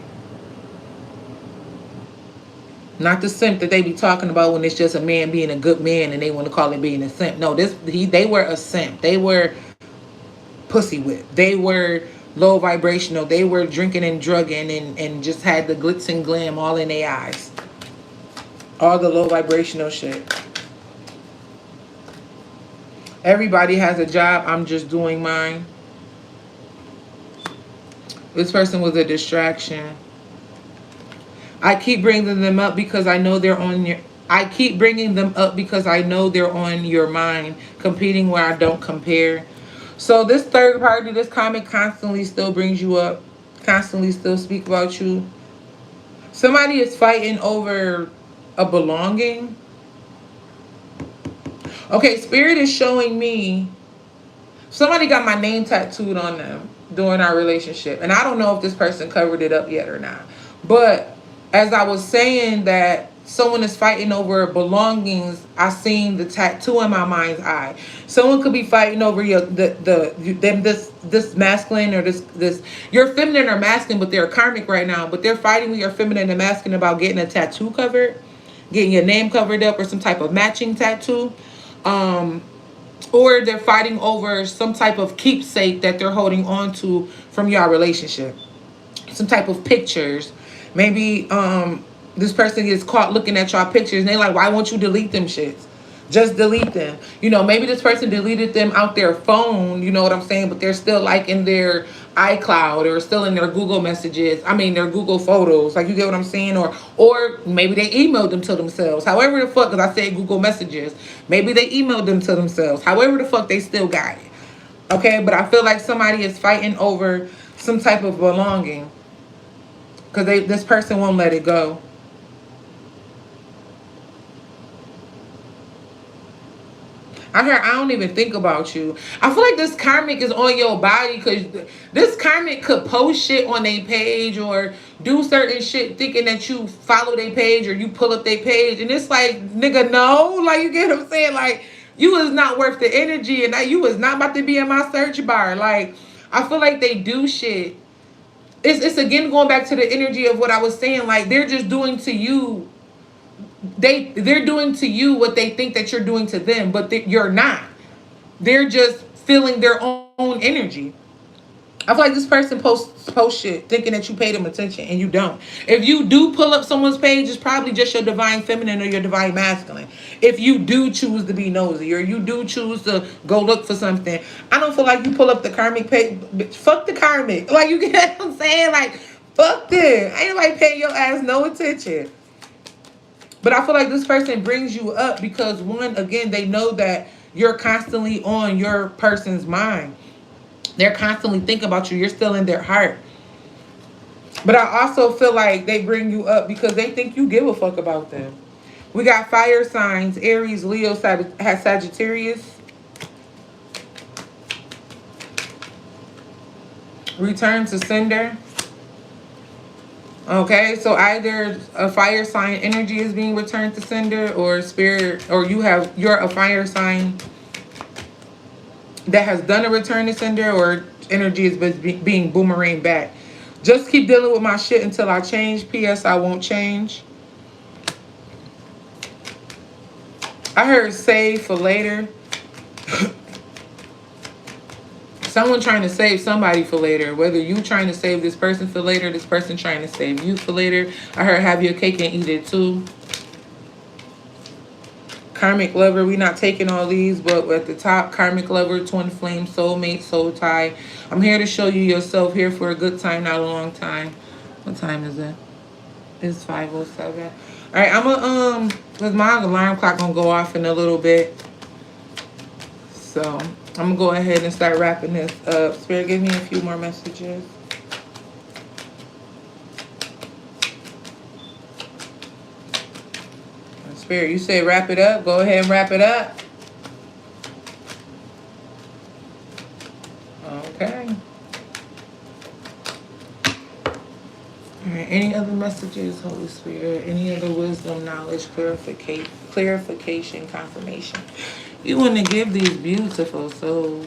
Not the simp that they be talking about when it's just a man being a good man and they want to call it being a simp. No, they were a simp. They were pussy whipped. They were low vibrational. They were drinking and drugging and just had the glitz and glam all in their eyes. All the low vibrational shit. Everybody has a job. I'm just doing mine. This person was a distraction. I keep bringing them up because I know they're on your... I keep bringing them up because I know they're on your mind. Competing where I don't compare. So this third party, this comment constantly still brings you up. Constantly still speak about you. Somebody is fighting over a belonging. Okay, Spirit is showing me somebody got my name tattooed on them during our relationship. And I don't know if this person covered it up yet or not. But as I was saying that someone is fighting over belongings, I seen the tattoo in my mind's eye. Someone could be fighting over this masculine or this you're feminine or masculine, but they're karmic right now. But they're fighting with your feminine and masculine about getting a tattoo covered, getting your name covered up, or some type of matching tattoo. Or they're fighting over some type of keepsake that they're holding on to from your relationship. Some type of pictures. Maybe this person gets caught looking at y'all pictures and they're like, why won't you delete them shits? Just delete them. You know, maybe this person deleted them out their phone, you know what I'm saying? But they're still like in their iCloud or still in their Google messages. I mean, their Google photos. Like, you get what I'm saying? Or maybe they emailed them to themselves. However the fuck, because I said Google messages. Maybe they emailed them to themselves. However the fuck, they still got it. Okay? But I feel like somebody is fighting over some type of belonging. Because this person won't let it go. I heard, I don't even think about you. I feel like this karmic is on your body because this karmic could post shit on their page or do certain shit thinking that you follow their page or you pull up their page. And it's like, nigga, no. Like, you get what I'm saying? Like, you is not worth the energy and you is not about to be in my search bar. Like, I feel like they do shit. It's again going back to the energy of what I was saying. Like, they're just doing to you. They're doing to you what they think that you're doing to them, but you're not. They're just feeling their own energy. I feel like this person post shit thinking that you pay them attention and you don't. If you do pull up someone's page, it's probably just your divine feminine or your divine masculine. If you do choose to be nosy or you do choose to go look for something, I don't feel like you pull up the karmic page. Fuck the karmic. Like, you get what I'm saying? Like, fuck this. Ain't nobody paying your ass no attention. But I feel like this person brings you up because, one, again, they know that you're constantly on your person's mind. They're constantly thinking about you. You're still in their heart. But I also feel like they bring you up because they think you give a fuck about them. We got fire signs, Aries, Leo, Sagittarius. Return to sender. Okay, so either a fire sign energy is being returned to sender, or spirit, or you're a fire sign that has done a return to sender, or energy is being boomerang back. Just keep dealing with my shit until I change. P.S. I won't change. I heard save for later. Someone trying to save somebody for later. Whether you trying to save this person for later, this person trying to save you for later. I heard have your cake and eat it too. Karmic lover, we not taking all these, but at the top, karmic lover, twin flame, soulmate, soul tie. I'm here to show you yourself, here for a good time, not a long time. What time is it? It's 5:07. All right, I'm gonna cause my alarm clock gonna go off in a little bit. So I'm gonna go ahead and start wrapping this up. Spirit, give me a few more messages. Spirit, you say wrap it up. Go ahead and wrap it up. Okay. All right. Any other messages, Holy Spirit? Any other wisdom, knowledge, clarification, confirmation? You want to give these beautiful souls.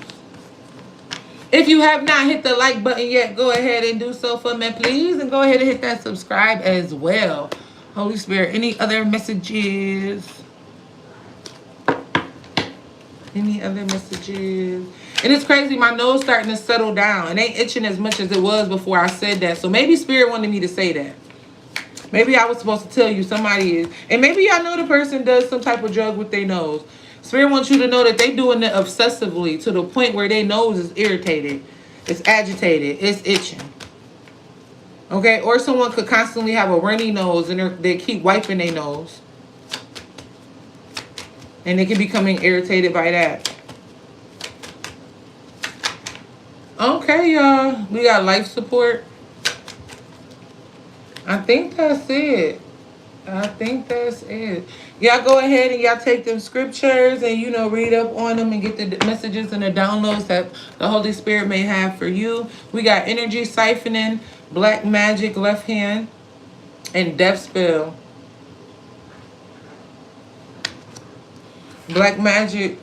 If you have not hit the like button yet, go ahead and do so for me, please. And go ahead and hit that subscribe as well. Holy Spirit, any other messages? Any other messages? And it's crazy, my nose starting to settle down. It ain't itching as much as it was before I said that. So maybe Spirit wanted me to say that. Maybe I was supposed to tell you somebody is. And maybe y'all know the person does some type of drug with their nose. Spirit wants you to know that they doing it obsessively to the point where their nose is irritated. It's agitated. It's itching. Okay? Or someone could constantly have a runny nose and they keep wiping their nose. And they can be becoming irritated by that. Okay, y'all. We got life support. I think that's it. I think that's it. Y'all go ahead and y'all take them scriptures and, you know, read up on them and get the messages and the downloads that the Holy Spirit may have for you. We got energy siphoning, black magic, left hand, and death spell. Black magic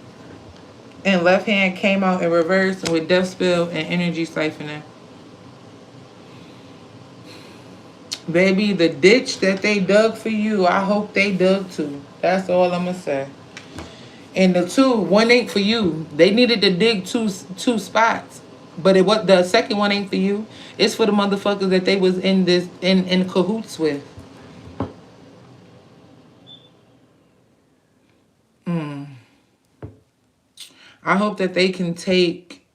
and left hand came out in reverse with death spell and energy siphoning. Baby, the ditch that they dug for you, I hope they dug too. That's all I'm going to say. And one ain't for you. They needed to dig two spots. But the second one ain't for you. It's for the motherfuckers that they was in cahoots with. I hope that they can take...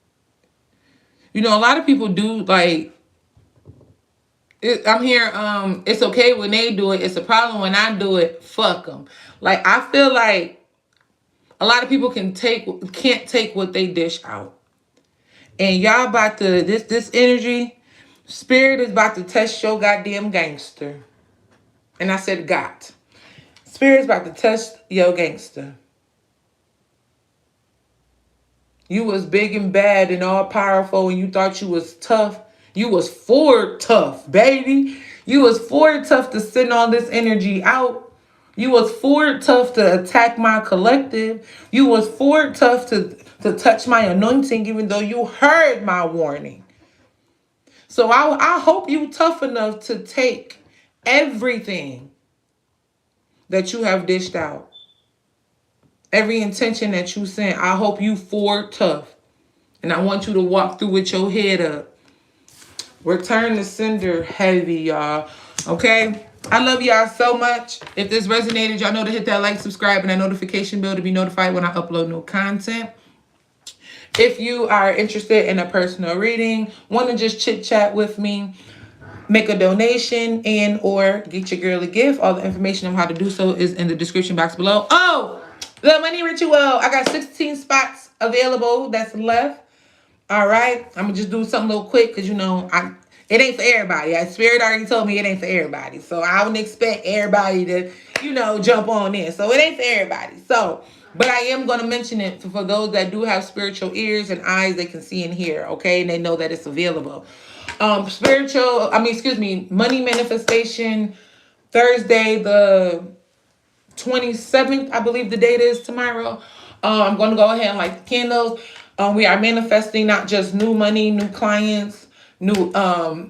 You know, a lot of people do, like... I'm here, it's okay when they do it. It's a problem when I do it. Fuck them. Like, I feel like a lot of people can't take what they dish out. And y'all about to, this energy, Spirit is about to test your goddamn gangster. And I said got. Spirit's about to test your gangster. You was big and bad and all powerful and you thought you was tough. You was for tough, baby. You was for tough to send all this energy out. You was for tough to attack my collective. You was for tough to touch my anointing even though you heard my warning. So I hope you tough enough to take everything that you have dished out. Every intention that you sent, I hope you for tough. And I want you to walk through with your head up. Return the sender heavy, y'all. Okay? I love y'all so much. If this resonated, y'all know to hit that like, subscribe, and that notification bell to be notified when I upload new content. If you are interested in a personal reading, want to just chit chat with me, make a donation, and or get your girl a gift, all the information on how to do so is in the description box below. Oh, the money ritual. I got 16 spots available that's left. All right, I'm gonna just do something a little quick because, you know, it ain't for everybody. Spirit already told me it ain't for everybody. So I wouldn't expect everybody to, you know, jump on in. So it ain't for everybody. So, but I am going to mention it for those that do have spiritual ears and eyes they can see and hear, okay? And they know that it's available. Money manifestation, Thursday, the 27th, I believe the date is tomorrow. I'm going to go ahead and light the candles. We are manifesting not just new money, new clients, new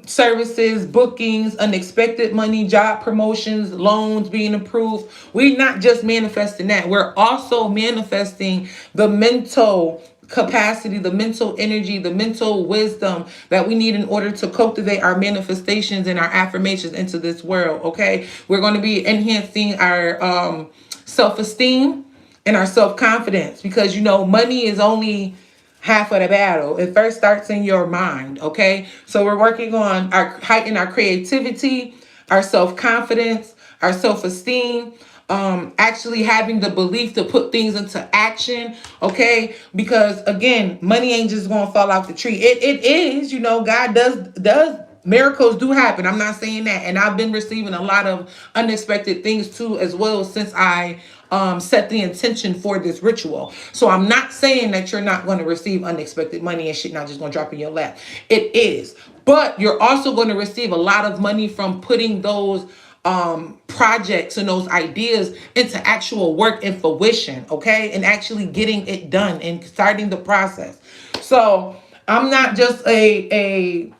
services, bookings, unexpected money, job promotions, loans being approved. We're not just manifesting that. We're also manifesting the mental capacity, the mental energy, the mental wisdom that we need in order to cultivate our manifestations and our affirmations into this world, okay? We're going to be enhancing our self-esteem and our self-confidence because, you know, money is only half of the battle. It first starts in your mind, okay? So we're working on heightening our creativity, our self-confidence, our self-esteem, actually having the belief to put things into action, okay? Because again, money ain't just gonna fall off the tree. It is, you know, God does miracles do happen. I'm not saying that. And I've been receiving a lot of unexpected things too as well since I set the intention for this ritual. So I'm not saying that you're not going to receive unexpected money and shit not just going to drop in your lap. It is. But you're also going to receive a lot of money from putting those projects and those ideas into actual work and fruition, okay? And actually getting it done and starting the process. So I'm not just a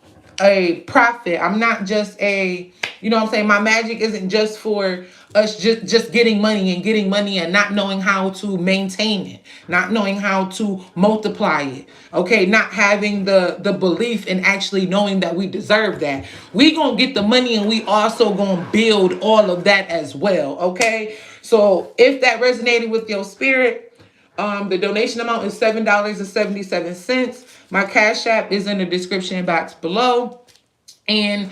prophet. I'm not just a, you know what I'm saying? My magic isn't just for us just getting money and not knowing how to maintain it, not knowing how to multiply it. Okay, not having the belief in actually knowing that we deserve that. We gonna get the money and we also gonna build all of that as well. Okay, so if that resonated with your spirit, the donation amount is $7.77. My Cash App is in the description box below. And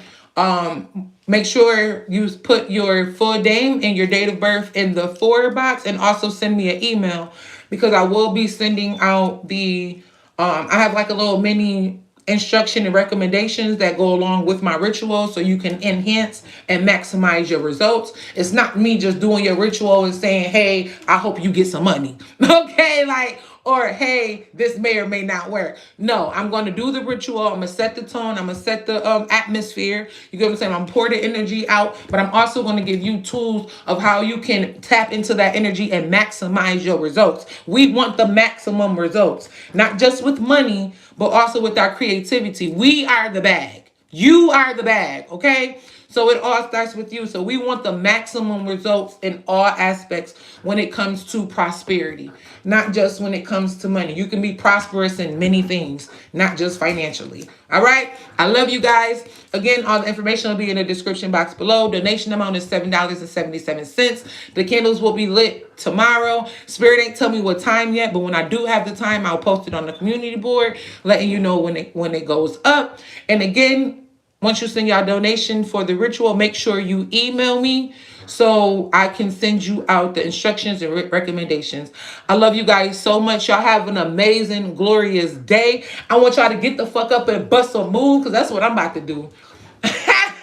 make sure you put your full name and your date of birth in the forward box, and also send me an email, because I will be sending out the I have like a little mini instruction and recommendations that go along with my ritual, so you can enhance and maximize your results. It's not me just doing your ritual and saying, hey, I hope you get some money. Okay, like, or hey, this may or may not work. No, I'm going to do the ritual. I'm going to set the tone. I'm going to set the atmosphere. You get what I'm saying? I'm pour the energy out, but I'm also going to give you tools of how you can tap into that energy and maximize your results. We want the maximum results, not just with money, but also with our creativity. We are the bag. You are the bag, okay? So it all starts with you. So we want the maximum results in all aspects when it comes to prosperity, not just when it comes to money. You can be prosperous in many things, not just financially. All right? I love you guys. Again, all the information will be in the description box below. Donation amount is $7.77. The candles will be lit tomorrow. Spirit ain't tell me what time yet, but when I do have the time, I'll post it on the community board, letting you know when it goes up. And again, once you send your donation for the ritual, make sure you email me so I can send you out the instructions and recommendations. I love you guys so much. Y'all have an amazing, glorious day. I want y'all to get the fuck up and bust a move, because that's what I'm about to do.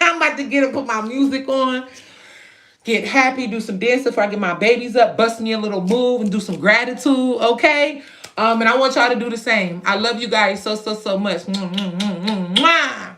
I'm about to get and put my music on, get happy, do some dancing before I get my babies up, bust me a little move and do some gratitude, okay? And I want y'all to do the same. I love you guys so, so, so much. Mwah, mwah, mwah, mwah.